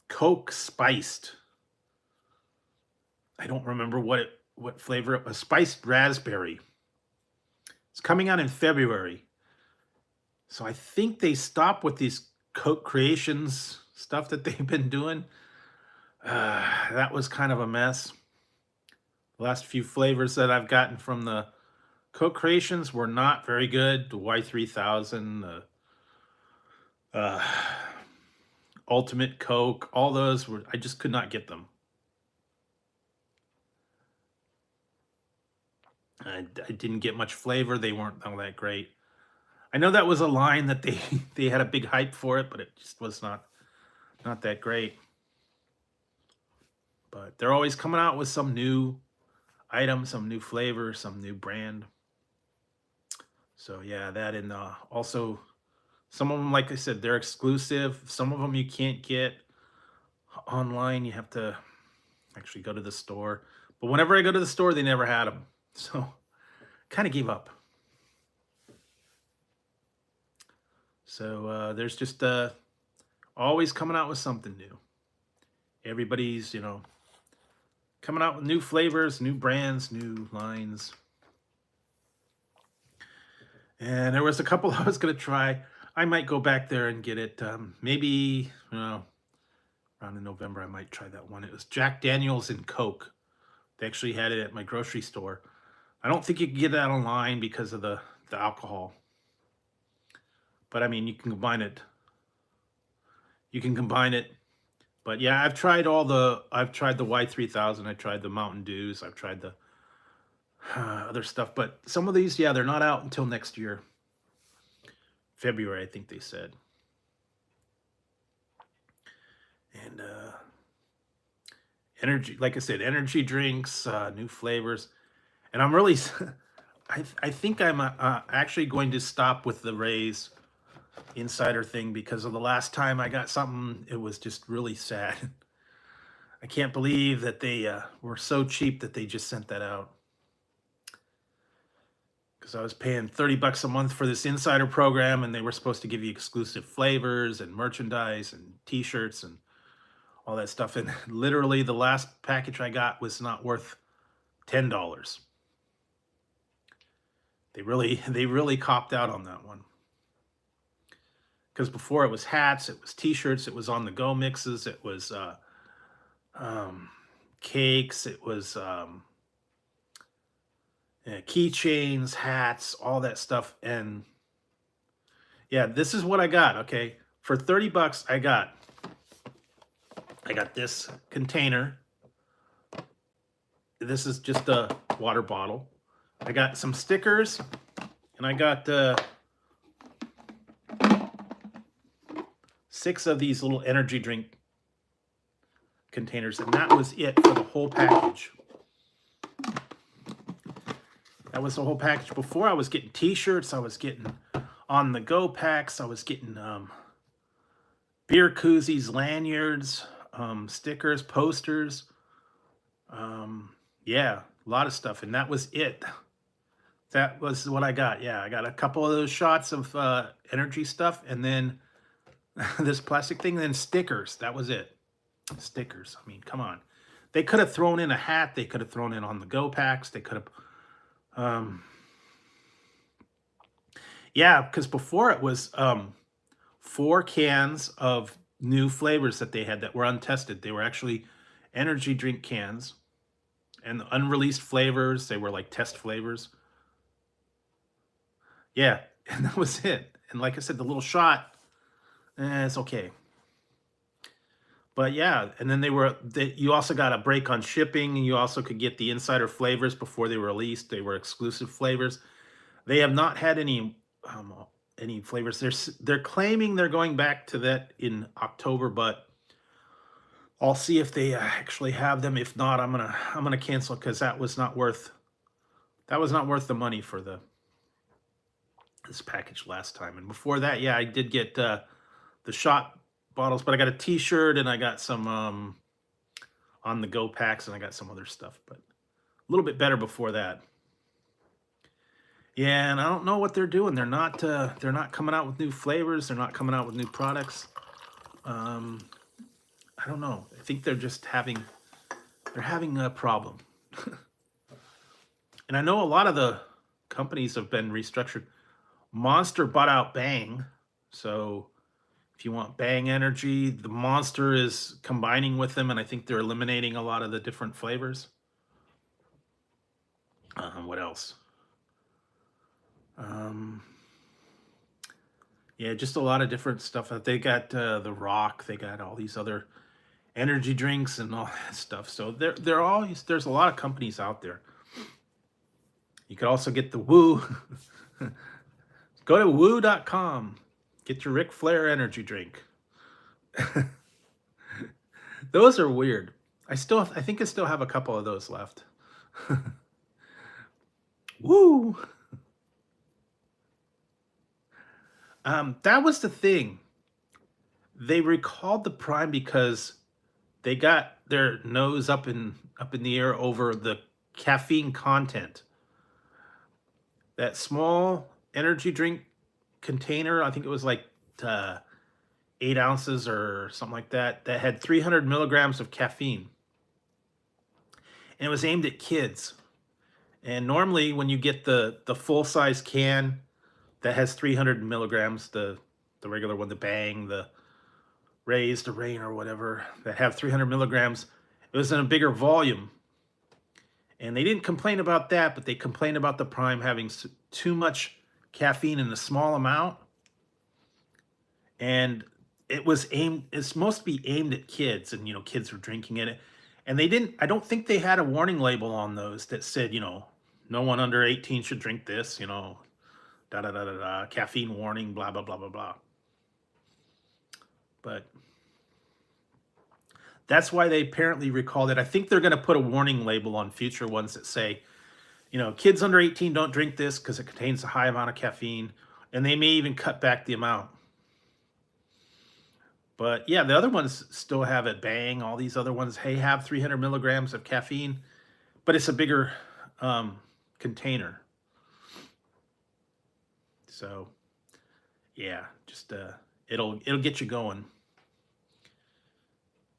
Coke spiced. I don't remember what flavor it was. Spiced raspberry. It's coming out in February. So I think they stopped with these Coke Creations stuff that they've been doing. That was kind of a mess. The last few flavors that I've gotten from the Coke Creations were not very good. The Y3000, the Ultimate Coke, all those were, I just could not get them. I didn't get much flavor. They weren't all that great. I know that was a line that they had a big hype for it, but it just was not that great. But they're always coming out with some new item, some new flavor, some new brand. So yeah, that, and also some of them, like I said, they're exclusive. Some of them you can't get online. You have to actually go to the store. But whenever I go to the store, they never had them. So kind of gave up. So there's just always coming out with something new. Everybody's, coming out with new flavors, new brands, new lines. And there was a couple I was going to try. I might go back there and get it. Maybe, around in November, I might try that one. It was Jack Daniels and Coke. They actually had it at my grocery store. I don't think you can get that online because of the alcohol. But I mean, you can combine it. You can combine it. But yeah, I've tried the Y3000. I tried the Mountain Dews. I've tried the other stuff. But some of these, yeah, they're not out until next year. February, I think they said. And energy, like I said, energy drinks, new flavors. And I'm really, I think I'm actually going to stop with the Ray's Insider thing because of the last time I got something, it was just really sad. I can't believe that they were so cheap that they just sent that out. Because I was paying $30 a month for this Insider program, and they were supposed to give you exclusive flavors and merchandise and T-shirts and all that stuff. And literally, the last package I got was not worth $10. They really copped out on that one. Because before it was hats, it was T-shirts, it was on-the-go mixes, it was cakes, it was keychains, hats, all that stuff. And yeah, this is what I got. Okay, for $30, I got this container. This is just a water bottle. I got some stickers, and I got 6 of these little energy drink containers, and that was it for the whole package. That was the whole package. Before, I was getting T-shirts, I was getting on-the-go packs, I was getting beer koozies, lanyards, stickers, posters. Yeah, a lot of stuff, and that was it. That was what I got. Yeah, I got a couple of those shots of energy stuff, and then this plastic thing, and then stickers. That was it. Stickers. I mean, come on. They could have thrown in a hat. They could have thrown in on-the-go packs. They could have... yeah, because before it was 4 cans of new flavors that they had that were untested. They were actually energy drink cans. And the unreleased flavors, they were like test flavors. Yeah, and that was it. And like I said, the little shot, it's okay. But yeah, and then you also got a break on shipping, and you also could get the Insider flavors before they were released. They were exclusive flavors. They have not had any flavors. They're claiming they're going back to that in October, but I'll see if they actually have them. If not, I'm gonna cancel because that was not worth the money for this package last time. And before that, yeah, I did get the shot bottles, but I got a T-shirt and I got some on-the-go packs and I got some other stuff, but a little bit better before that. Yeah, and I don't know what they're doing. They're not coming out with new flavors. They're not coming out with new products. I don't know. I think they're just having a problem. And I know a lot of the companies have been restructured. Monster bought out Bang. So if you want Bang Energy, the Monster is combining with them, and I think they're eliminating a lot of the different flavors. What else? Yeah, just a lot of different stuff. They got the Rock. They got all these other energy drinks and all that stuff. So there's a lot of companies out there. You could also get the Woo. Go to woo.com. Get your Ric Flair energy drink. Those are weird. I think I still have a couple of those left. Woo. That was the thing. They recalled the Prime because they got their nose up in the air over the caffeine content. That small energy drink container, I think it was like 8 ounces or something like that, that had 300 milligrams of caffeine. And it was aimed at kids. And normally when you get the full-size can that has 300 milligrams, the regular one, the Bang, the Raise, the Rain, or whatever, that have 300 milligrams, it was in a bigger volume. And they didn't complain about that, but they complained about the Prime having too much caffeine in a small amount. And it's supposed to be aimed at kids, and, kids were drinking it. And they didn't, I don't think they had a warning label on those that said, no one under 18 should drink this, caffeine warning, blah, blah, blah, blah, blah. But that's why they apparently recalled it. I think they're going to put a warning label on future ones that say, kids under 18 don't drink this because it contains a high amount of caffeine. And they may even cut back the amount. But yeah, the other ones still have it. Bang, all these other ones, have 300 milligrams of caffeine, but it's a bigger container. So yeah, just it'll get you going.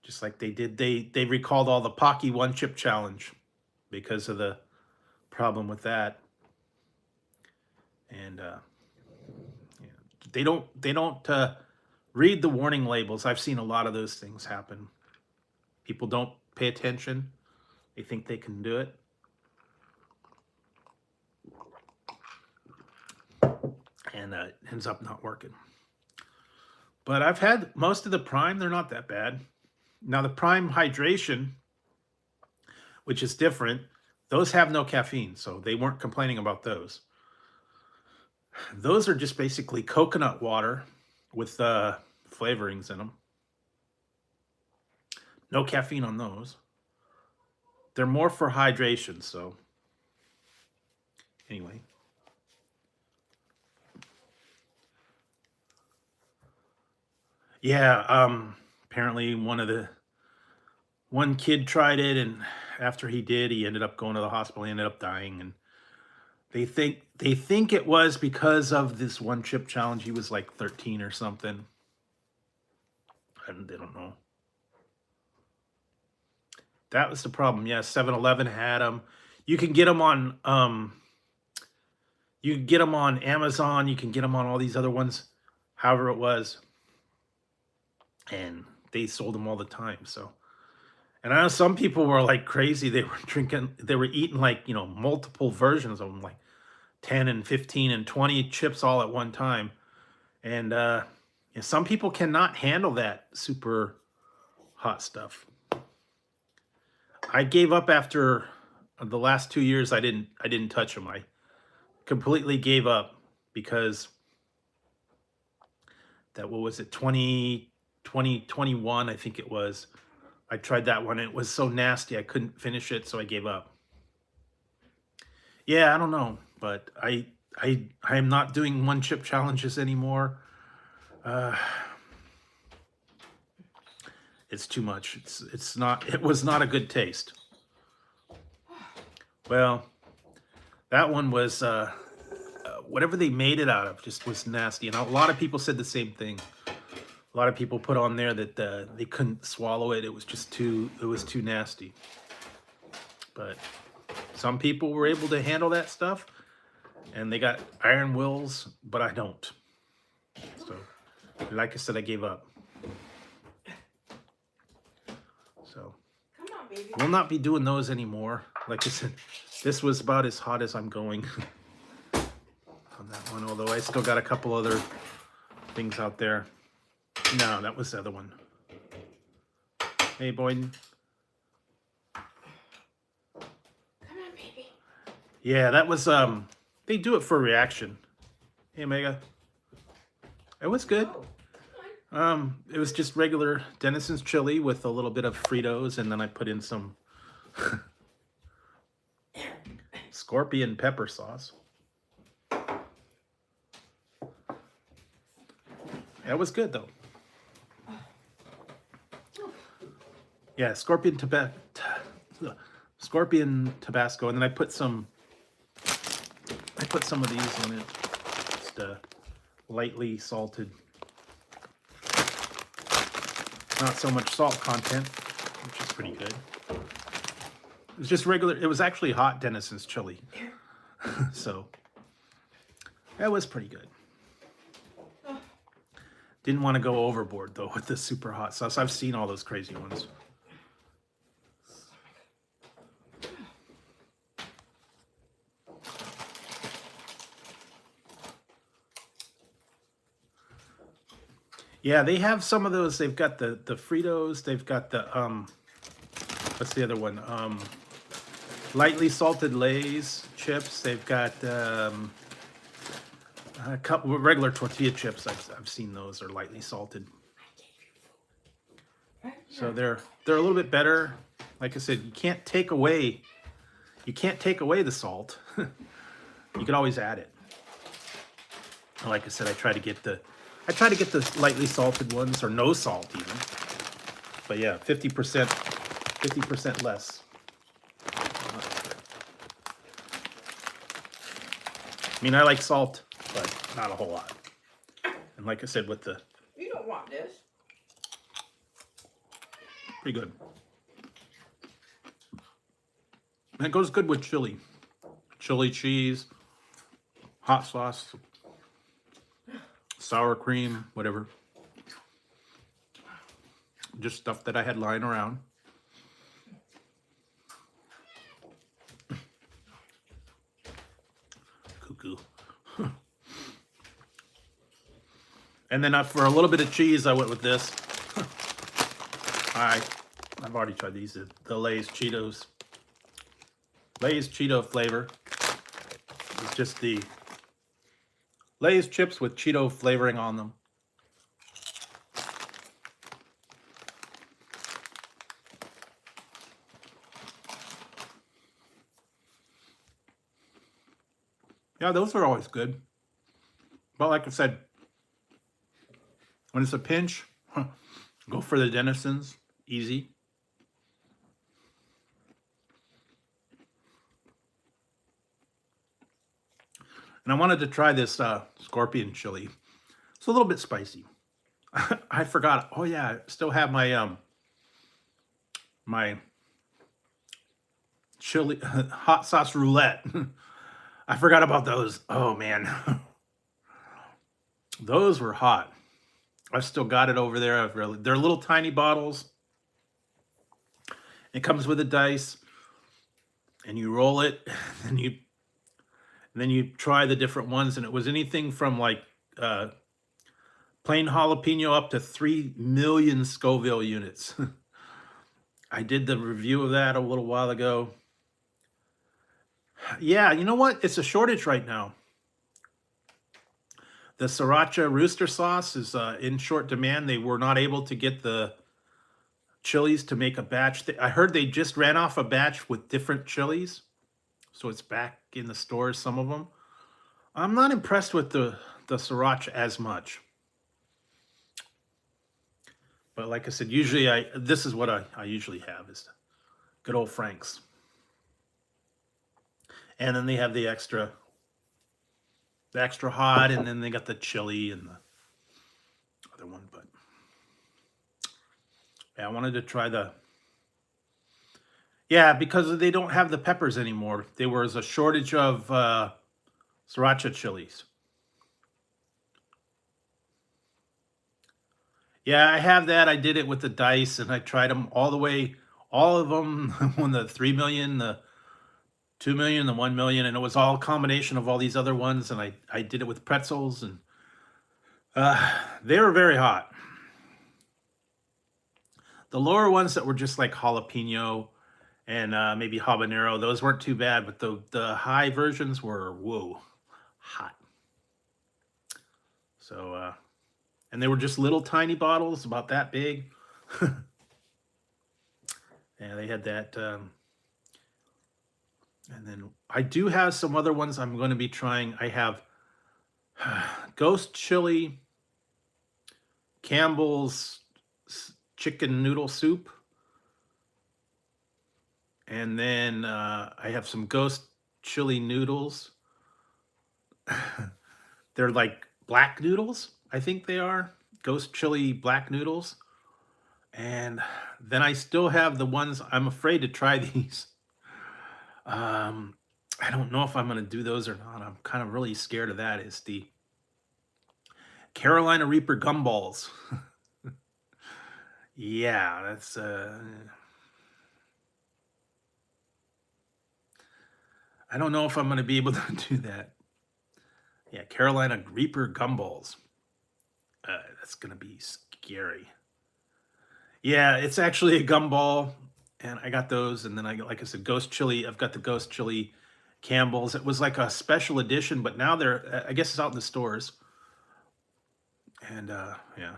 Just like they did, they recalled all the Pocky One Chip Challenge because of the problem with that. And they don't read the warning labels. I've seen a lot of those things happen. People don't pay attention. They think they can do it. And it ends up not working. But I've had most of the Prime. They're not that bad. Now the Prime Hydration, which is different, those have no caffeine. So they weren't complaining about those. Those are just basically coconut water with flavorings in them. No caffeine on those. They're more for hydration, so anyway. Yeah, apparently one kid tried it, and after he did, he ended up going to the hospital. He ended up dying, and they think it was because of this one chip challenge. He was like 13 or something. And they don't know. That was the problem. Yeah, 7-Eleven had them. You can get them on Amazon. You can get them on all these other ones, however it was. And they sold them all the time. So, and I know some people were like crazy. They were eating like, multiple versions of them, like 10 and 15 and 20 chips all at one time. And some people cannot handle that super hot stuff. I gave up after the last 2 years. I didn't touch them. I completely gave up because what was it, 2021, I think it was. I tried that one. It was so nasty. I couldn't finish it, so I gave up. Yeah, I don't know, but I am not doing one chip challenges anymore. It's too much. It was not a good taste. Well, that one was whatever they made it out of just was nasty, and a lot of people said the same thing. A lot of people put on there that they couldn't swallow it. It was too nasty. But some people were able to handle that stuff, and they got iron wills, but I don't. So, like I said, I gave up. So,
come on, baby.
We'll not be doing those anymore. Like I said, this was about as hot as I'm going on that one, although I still got a couple other things out there. No, that was the other one. Hey, Boyden.
Come on, baby.
Yeah, that was, they do it for reaction. Hey, Omega. It was good.
Oh,
it was just regular Denison's chili with a little bit of Fritos, and then I put in some scorpion pepper sauce. That was good, though. Yeah, scorpion Tabasco, and then I put some of these in it, just lightly salted. not so much salt content, which is pretty good. It was just regular. It was actually hot Denison's chili. So that was pretty good. Didn't want to go overboard though with the super hot sauce. I've seen all those crazy ones. Yeah, they have some of those. They've got the Fritos. They've got the what's the other one? Lightly salted Lay's chips. They've got a couple regular tortilla chips. I've seen those are lightly salted. So they're a little bit better. Like I said, you can't take away the salt. You can always add it. Like I said, I try to get the lightly salted ones, or no salt even. But yeah, 50% less. I mean, I like salt, but not a whole lot. And like I said, with the...
You don't want this.
Pretty good. And it goes good with chili. Chili cheese, hot sauce, sour cream, whatever. Just stuff that I had lying around. Cuckoo. And then for a little bit of cheese, I went with this. I've already tried these. The Lay's Cheetos. Lay's Cheeto flavor. It's just the Lay's chips with Cheeto flavoring on them. Yeah, those are always good. But like I said, when it's a pinch, go for the Denisons. Easy. And I wanted to try this scorpion chili. It's a little bit spicy. I forgot. Oh yeah, I still have my my chili hot sauce roulette. I forgot about those. Oh man. Those were hot. I've still got it over there. They're little tiny bottles. It comes with a dice, and you roll it, and then you try the different ones, and it was anything from like plain jalapeno up to 3 million Scoville units. I did the review of that a little while ago. Yeah, you know what? It's a shortage right now. The sriracha rooster sauce is in short demand. They were not able to get the chilies to make a batch. I heard they just ran off a batch with different chilies. So it's back in the stores, some of them. I'm not impressed with the sriracha as much. But like I said, usually this is what I usually have, is good old Frank's. And then they have the extra hot, and then they got the chili and the other one. But yeah, I wanted to try because they don't have the peppers anymore. There was a shortage of sriracha chilies. Yeah, I have that. I did it with the dice, and I tried them all the way, all of them, when the 3 million, the 2 million, the 1 million, and it was all a combination of all these other ones, and I did it with pretzels, and they were very hot. The lower ones that were just like jalapeno and maybe habanero, those weren't too bad, but the high versions were, whoa, hot. So, and they were just little tiny bottles, about that big. Yeah, they had that. And then I do have some other ones I'm going to be trying. I have Ghost Chili, Campbell's chicken noodle soup. And then I have some Ghost Chili noodles. They're like black noodles, I think they are. Ghost Chili black noodles. And then I still have the ones I'm afraid to try these. Um, I don't know if I'm going to do those or not. I'm kind of really scared of that. Is the Carolina Reaper gumballs. Yeah, that's I don't know if I'm going to be able to do that. Yeah, Carolina Reaper gumballs. That's going to be scary. Yeah, it's actually a gumball, and I got those, and then I got, like I said, Ghost Chili. I've got the Ghost Chili Campbell's. It was like a special edition, but now they're, I guess it's out in the stores. And yeah.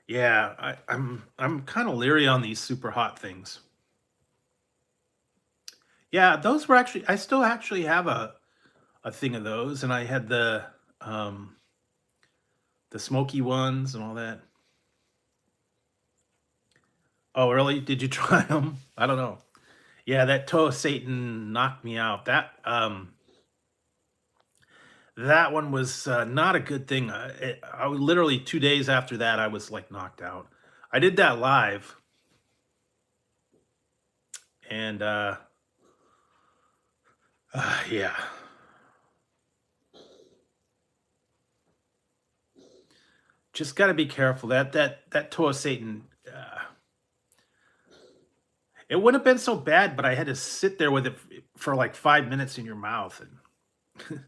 Yeah, I'm kind of leery on these super hot things. Yeah, those were actually I still actually have a thing of those, and I had um the smoky ones and all that. Oh, really? Did you try them? I don't know. Yeah, that toe of Satan knocked me out. That one was not a good thing. I was literally 2 days after that, I was like knocked out. I did that live, and yeah, just got to be careful. That toe of Satan. It wouldn't have been so bad, but I had to sit there with it for like 5 minutes in your mouth, and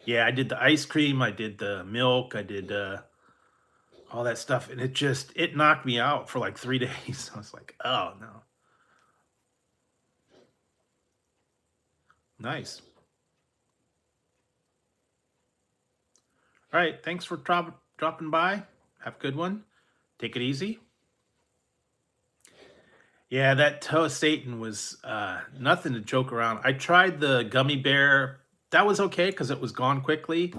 yeah, I did the ice cream, I did the milk, I did all that stuff, and it knocked me out for like 3 days. I was like, oh no, nice. All right, thanks for dropping by. Have a good one. Take it easy. Yeah, that toe of Satan was nothing to joke around. I tried the gummy bear. That was okay because it was gone quickly.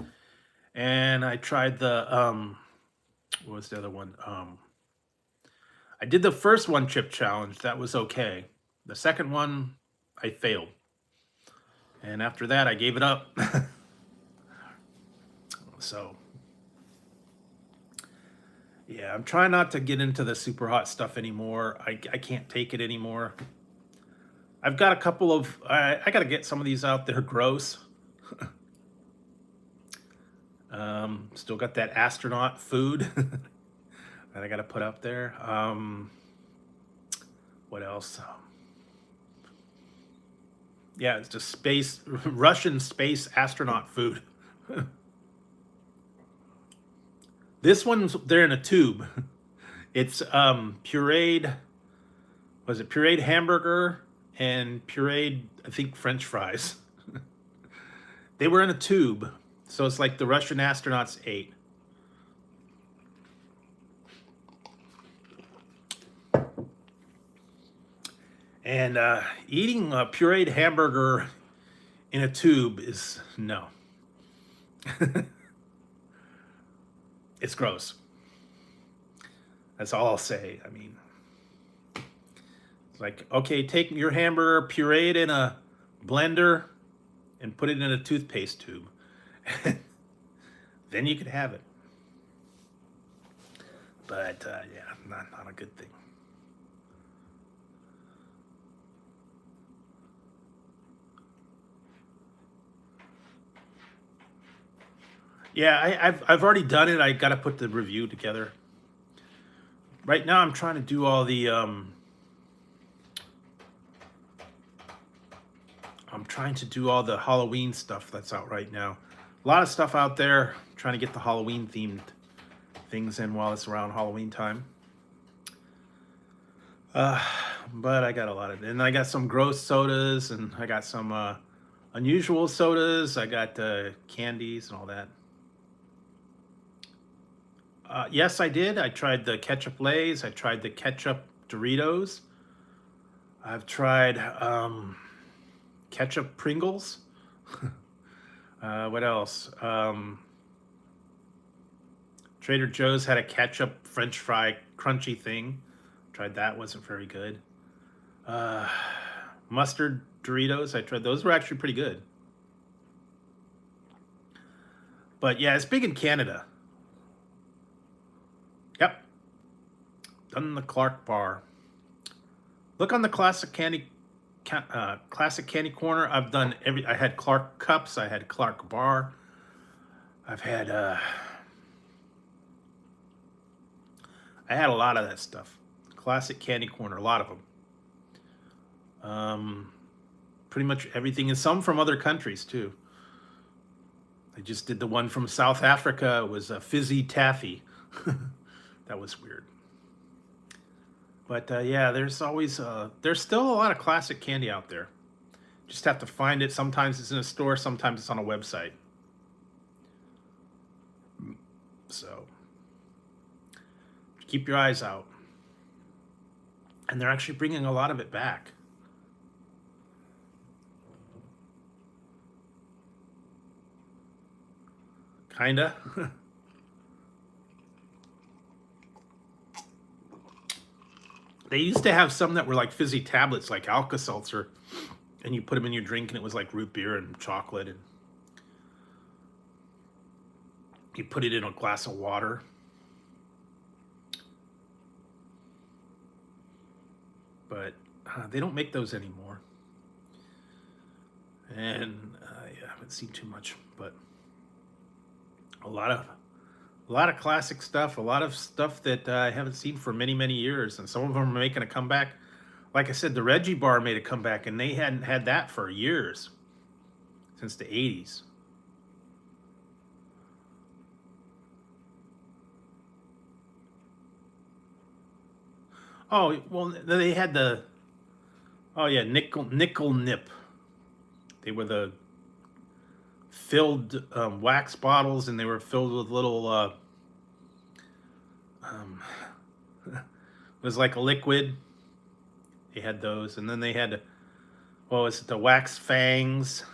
And I tried the what was the other one? I did the first one chip challenge. That was okay. The second one, I failed. And after that, I gave it up. So, yeah, I'm trying not to get into the super hot stuff anymore. I can't take it anymore. I've got a couple of, I got to get some of these out. They're gross. Still got that astronaut food that I got to put up there. What else? Yeah, it's just Russian space astronaut food. This one's, they're in a tube. It's pureed, was it pureed hamburger and pureed, I think, French fries. They were in a tube, so it's like the Russian astronauts ate. And eating a pureed hamburger in a tube is no. It's gross. That's all I'll say. I mean, it's like, okay, take your hamburger, puree it in a blender, and put it in a toothpaste tube. Then you could have it. But yeah, not a good thing. Yeah, I've already done it. I got to put the review together. Right now, I'm trying to do all the I'm trying to do all the Halloween stuff that's out right now. A lot of stuff out there. I'm trying to get the Halloween themed things in while it's around Halloween time. But I got a lot of, and I got some gross sodas, and I got some unusual sodas. I got candies and all that. Yes, I did. I tried the ketchup Lay's. I tried the ketchup Doritos. I've tried ketchup Pringles. What else? Trader Joe's had a ketchup French fry crunchy thing. Tried that, wasn't very good. Mustard Doritos, I tried those, were actually pretty good. But yeah, it's big in Canada. done the Clark bar. Look on the classic candy corner. I've done I had Clark cups. I had Clark bar. I've had I had a lot of that stuff. Classic candy corner, a lot of them. Pretty much everything, and some from other countries too. I just did the one from South Africa. It was a fizzy taffy. That was weird. But yeah, there's always there's still a lot of classic candy out there. Just have to find it. Sometimes it's in a store, sometimes it's on a website. So keep your eyes out. And they're actually bringing a lot of it back. Kinda. They used to have some that were like fizzy tablets, like Alka-Seltzer, and you put them in your drink and it was like root beer and chocolate, and you put it in a glass of water. But they don't make those anymore. And yeah, I haven't seen too much, but a lot of classic stuff, a lot of stuff that I haven't seen for many, many years, and some of them are making a comeback. Like I said, the Reggie bar made a comeback, and they hadn't had that for years, since the 80s. Oh, well, they had the, oh yeah, nickel nip. They were the filled wax bottles, and they were filled with little, it was like a liquid. They had those, and then they had, what was it, the wax fangs,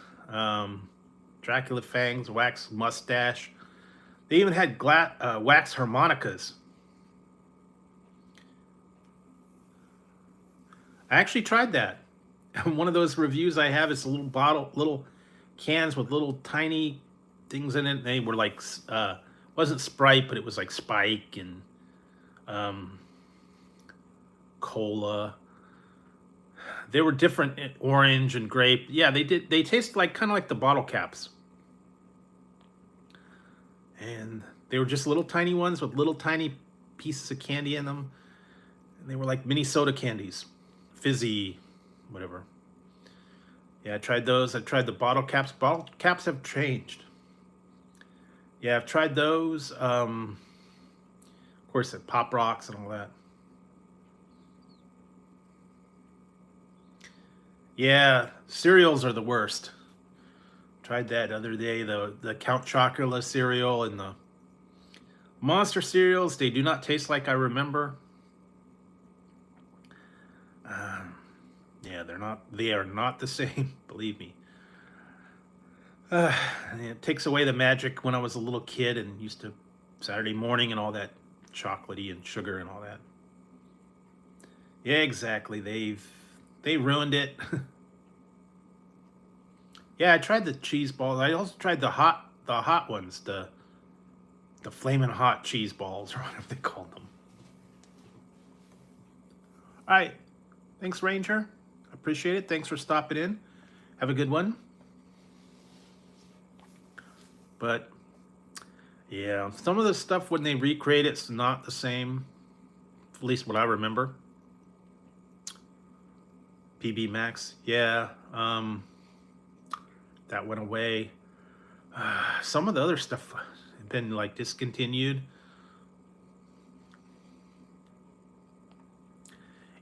Dracula fangs, wax mustache. They even had wax harmonicas. I actually tried that. One of those reviews I have is a little bottle, little cans with little tiny things in it. They were like, wasn't Sprite, but it was like Spike and cola. They were different, orange and grape. Yeah, they did. They tasted like kind of like the bottle caps, and they were just little tiny ones with little tiny pieces of candy in them, and they were like mini soda candies, fizzy, whatever. Yeah, I tried those. I tried the bottle caps. Bottle caps have changed. Yeah, I've tried those. Of course, the Pop Rocks and all that. Yeah, cereals are the worst. Tried that other day, the Count Chocula cereal and the Monster cereals. They do not taste like I remember. Yeah, they are not the same, believe me. It takes away the magic when I was a little kid and used to Saturday morning and all that chocolatey and sugar and all that. Yeah, exactly. They ruined it. Yeah, I tried the cheese balls. I also tried the hot ones, the flaming hot cheese balls, or whatever they called them. All right. Thanks, Ranger. Appreciate it. Thanks for stopping in. Have a good one. But yeah, some of the stuff when they recreate it's not the same, at least what I remember. PB Max, yeah, that went away. Some of the other stuff had been like discontinued.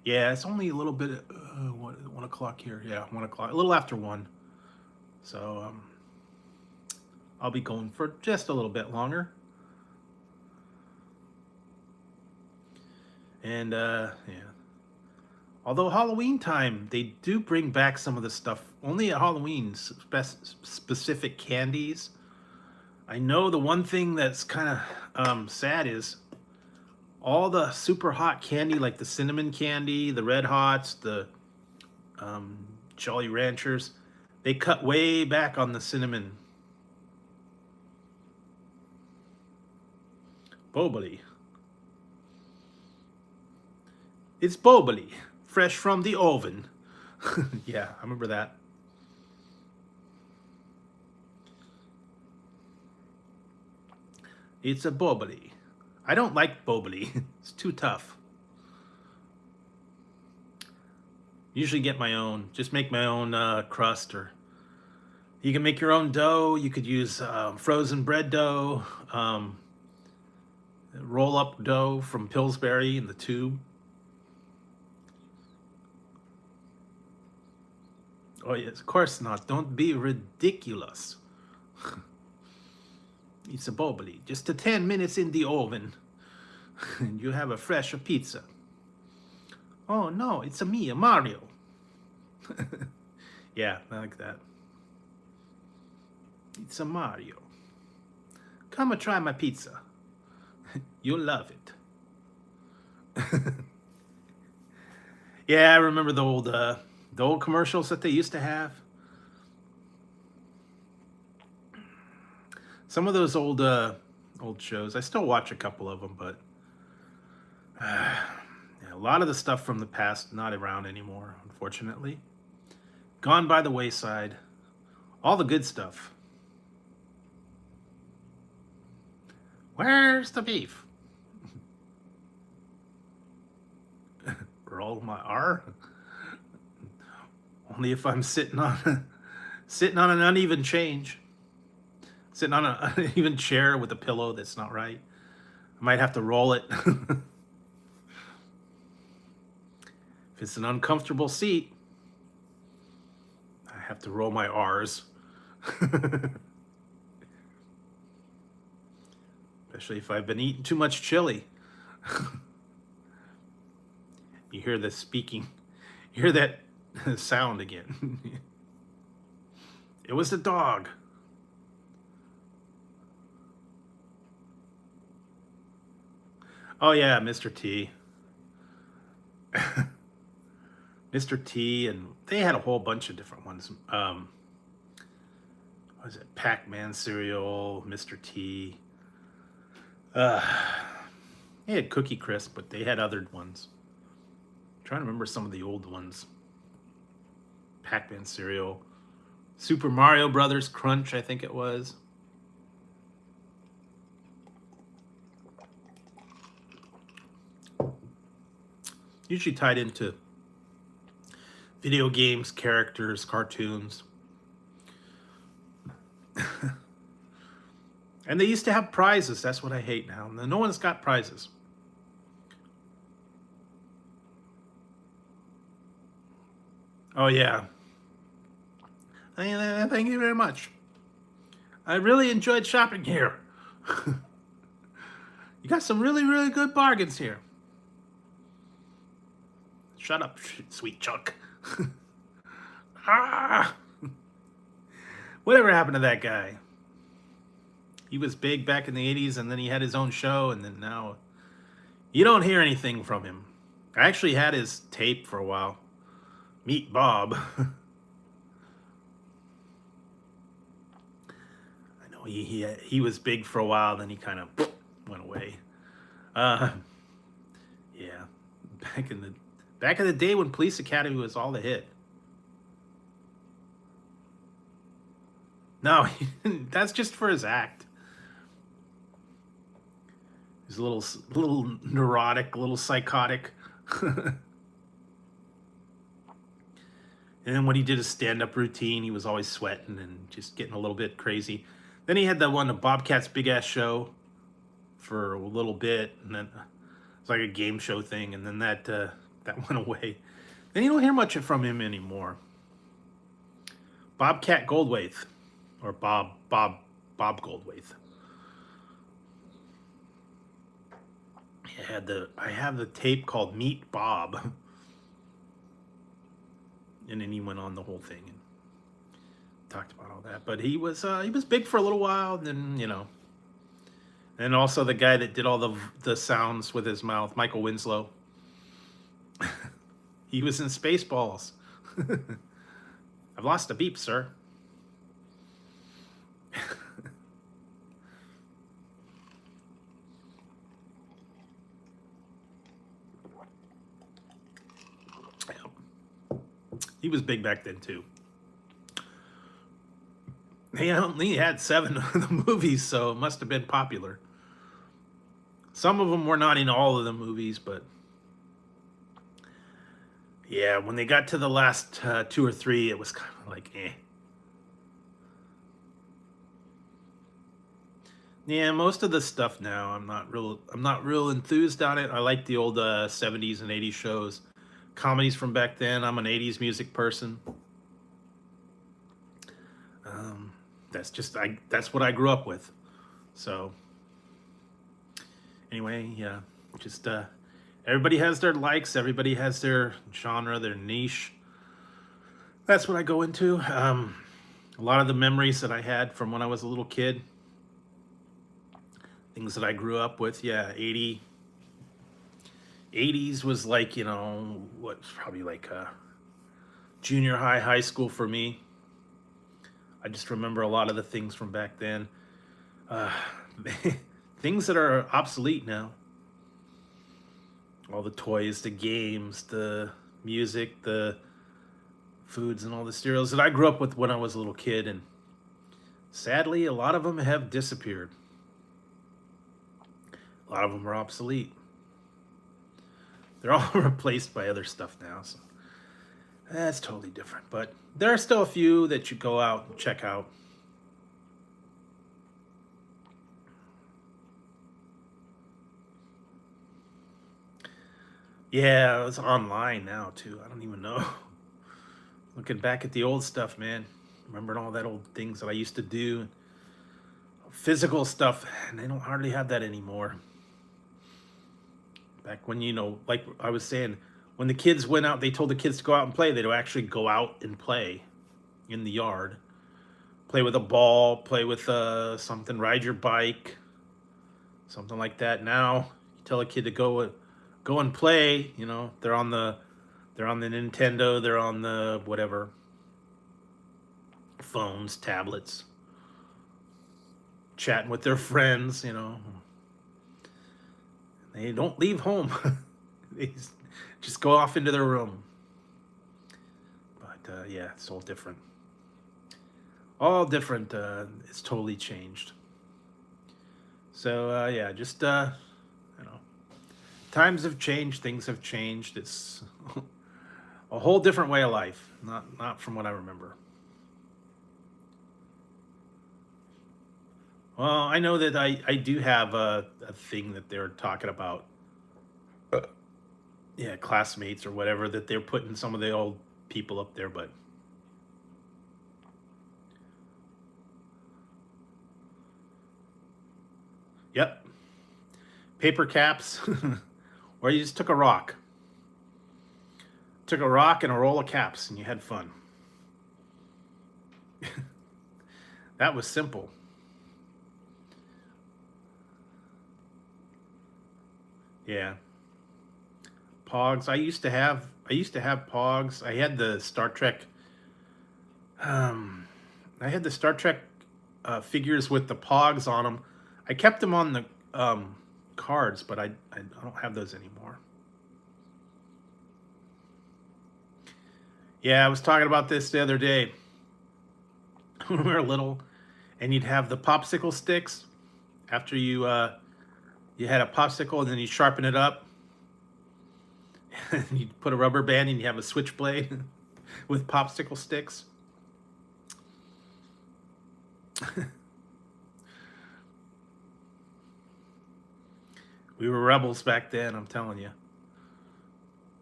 Yeah, it's only a little bit. 1 o'clock here. Yeah, 1 o'clock. A little after 1. So I'll be going for just a little bit longer. And yeah. Although Halloween time, they do bring back some of the stuff. Only at Halloween, specific candies. I know the one thing that's kind of sad is all the super hot candy, like the cinnamon candy, the Red Hots, the Jolly Ranchers, they cut way back on the cinnamon. Boboli. It's boboli, fresh from the oven. Yeah, I remember that. It's a boboli. I don't like boboli. It's too tough. Usually get my own. Just make my own crust, or you can make your own dough. You could use frozen bread dough, roll-up dough from Pillsbury in the tube. Oh yes, of course not. Don't be ridiculous. It's a boboli. Just 10 minutes in the oven, and you have a fresh pizza. Oh no, it's a Mario. Yeah, I like that. It's a Mario. Come and try my pizza. You'll love it. Yeah, I remember the old commercials that they used to have. Some of those old shows, I still watch a couple of them, but yeah, a lot of the stuff from the past not around anymore, unfortunately. Gone by the wayside. All the good stuff. Where's the beef? Roll my R. Only if I'm sitting on an uneven change. Sitting on an uneven chair with a pillow that's not right. I might have to roll it. If it's an uncomfortable seat, I have to roll my R's. Especially if I've been eating too much chili. You hear the speaking. You hear that sound again. It was the dog. Oh yeah, Mr. T. Mr. T, and they had a whole bunch of different ones. What was it? Pac-Man cereal, Mr. T. They had Cookie Crisp, but they had other ones. I'm trying to remember some of the old ones. Pac-Man cereal, Super Mario Brothers Crunch, I think it was. Usually tied into video games, characters, cartoons. And they used to have prizes. That's what I hate now. No one's got prizes. Oh, yeah. Thank you very much. I really enjoyed shopping here. You got some really, really good bargains here. Shut up, sweet Chuck. Ah! Whatever happened to that guy? He was big back in the 80s, and then he had his own show, and then now you don't hear anything from him. I actually had his tape for a while. Meet Bob. I know he was big for a while, then he kind of went away. Yeah, back in the day when Police Academy was all the hit. No, that's just for his act. He's a little neurotic, a little psychotic. And then when he did his stand-up routine, he was always sweating and just getting a little bit crazy. Then he had the Bobcat's Big Ass Show for a little bit, and then it's like a game show thing, and then that went away. Then you don't hear much from him anymore. Bobcat Goldthwait, or Bob Goldthwait. I have the tape called Meet Bob. And then he went on the whole thing and talked about all that. But he was big for a little while, and then, and also the guy that did all the sounds with his mouth, Michael Winslow. He was in Spaceballs. I've lost a beep, sir. He was big back then too. He only had 7 of the movies, so it must have been popular. Some of them were not in all of the movies, but yeah, when they got to the last 2 or 3, it was kind of like, eh. Yeah, most of the stuff now, I'm not real enthused on it. I like the old 70s and 80s shows, comedies from back then. I'm an 80s music person. That's what I grew up with. So anyway, yeah, just everybody has their likes, everybody has their genre, their niche. That's what I go into. A lot of the memories that I had from when I was a little kid, things that I grew up with, yeah, 80s was like, what's probably like junior high, high school for me. I just remember a lot of the things from back then. Uh, things that are obsolete now. All the toys, the games, the music, the foods, and all the cereals that I grew up with when I was a little kid. And sadly, a lot of them have disappeared. A lot of them are obsolete. They're all replaced by other stuff now. So that's totally different. But there are still a few that you go out and check out. Yeah, it's online now too. I don't even know. Looking back at the old stuff, man. Remembering all that old things that I used to do. Physical stuff, and they don't hardly have that anymore. Back when, like I was saying, when the kids went out, they told the kids to go out and play. They'd actually go out and play in the yard. Play with a ball, play with something, ride your bike, something like that. Now, you tell a kid to go and play, they're on the Nintendo, they're on the whatever, phones, tablets, chatting with their friends, They don't leave home. They just go off into their room. But yeah, it's all different. All different. It's totally changed. So yeah, just times have changed, things have changed. It's a whole different way of life. Not from what I remember. Well, I know that I do have a thing that they're talking about. Yeah, classmates or whatever, that they're putting some of the old people up there, but yep. Paper caps. Or you just took a rock. Took a rock and a roll of caps and you had fun. That was simple. Yeah. Pogs. I used to have Pogs. I had the Star Trek figures with the Pogs on them. I kept them on the cards, but I don't have those anymore. Yeah, I was talking about this the other day. When we were little, and you'd have the popsicle sticks after you had a popsicle, and then you sharpen it up. And you'd put a rubber band and you have a switchblade with popsicle sticks. We were rebels back then, I'm telling you.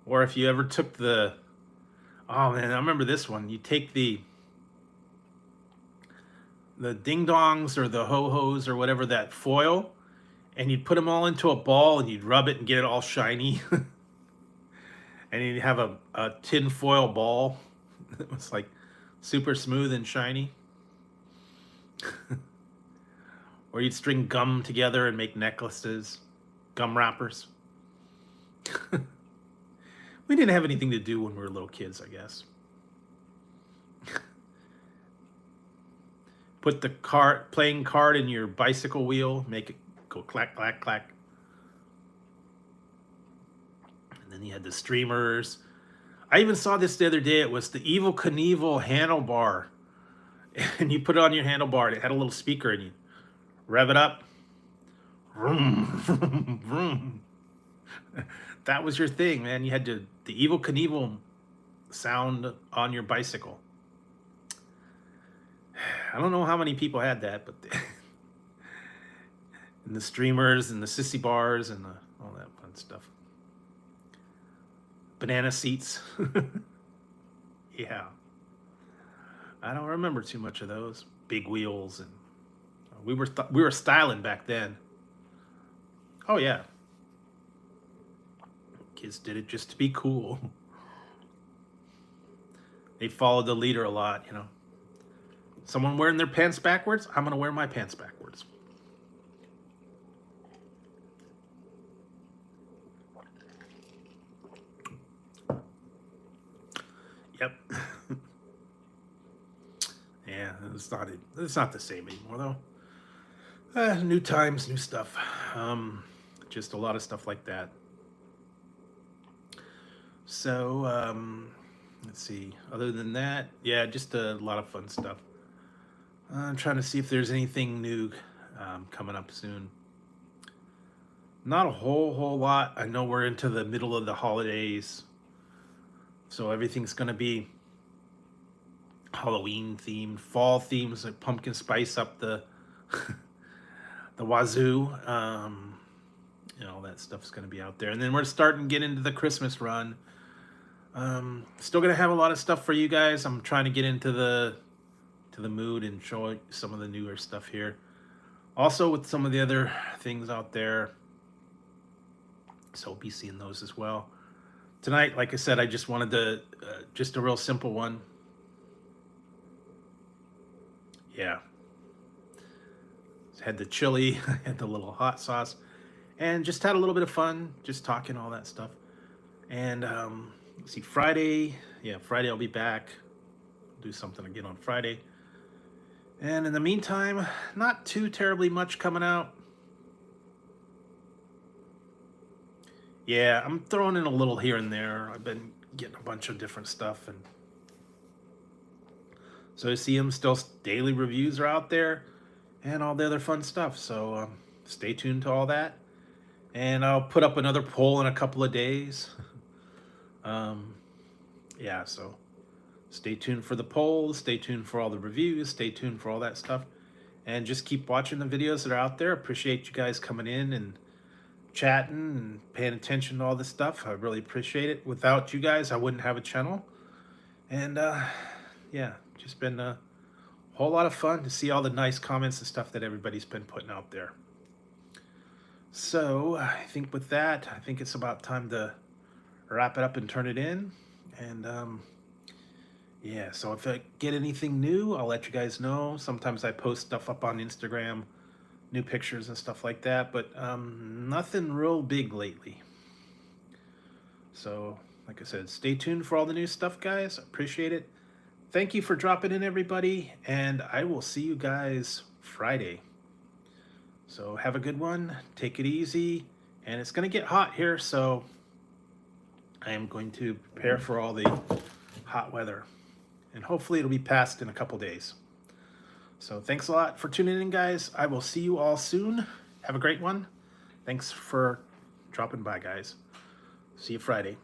Or if you ever took oh man, I remember this one. You take the ding-dongs or the ho-hos or whatever, that foil, and you'd put them all into a ball and you'd rub it and get it all shiny. And you'd have a tin foil ball that was like super smooth and shiny. Or you'd string gum together and make necklaces, gum wrappers. We didn't have anything to do when we were little kids, I guess. Put the playing card in your bicycle wheel, make it go clack, clack, clack. And then you had the streamers. I even saw this the other day. It was the Evil Knievel handlebar. And you put it on your handlebar, and it had a little speaker, and you rev it up. Vroom, vroom, vroom. That was your thing, man. You had the Evil Knievel sound on your bicycle. I don't know how many people had that, but and the streamers and the sissy bars and all that fun stuff. Banana seats. Yeah. I don't remember too much of those. Big wheels, and we were styling back then. Oh yeah. Kids did it just to be cool. They followed the leader a lot, you know. Someone wearing their pants backwards, I'm gonna wear my pants backwards. Yep. Yeah, it's not the same anymore though. New times, new stuff. Just a lot of stuff like that. So, let's see. Other than that, yeah, just a lot of fun stuff. I'm trying to see if there's anything new coming up soon. Not a whole lot. I know we're into the middle of the holidays, so everything's gonna be Halloween themed, fall themes, like pumpkin spice up the the wazoo. You know, that stuff's gonna be out there, and then we're starting to get into the Christmas run. Still gonna have a lot of stuff for you guys. I'm trying to get into the mood and show some of the newer stuff here. Also with some of the other things out there. So we'll be seeing those as well. Tonight, like I said, I just wanted to, just a real simple one. Yeah. Had the chili, had the little hot sauce, and just had a little bit of fun, just talking all that stuff. And let's see, Friday, yeah, Friday I'll be back. Do something again on Friday. And in the meantime, not too terribly much coming out. Yeah, I'm throwing in a little here and there. I've been getting a bunch of different stuff, and so I see them still. Daily reviews are out there, and all the other fun stuff. So stay tuned to all that, and I'll put up another poll in a couple of days. Yeah, so stay tuned for the polls, stay tuned for all the reviews, stay tuned for all that stuff, and just keep watching the videos that are out there. Appreciate you guys coming in and chatting and paying attention to all this stuff. I really appreciate it. Without you guys, I wouldn't have a channel. And yeah, just been a whole lot of fun to see all the nice comments and stuff that everybody's been putting out there. So I think with that, I think it's about time to wrap it up and turn it in. And yeah, so if I get anything new, I'll let you guys know. Sometimes I post stuff up on Instagram, new pictures and stuff like that, but nothing real big lately. So like I said, stay tuned for all the new stuff, guys. Appreciate it. Thank you for dropping in, everybody, and I will see you guys Friday. So have a good one, take it easy, and it's gonna get hot here, so I am going to prepare for all the hot weather, and hopefully it'll be passed in a couple days. So thanks a lot for tuning in, guys. I will see you all soon. Have a great one. Thanks for dropping by, guys. See you Friday.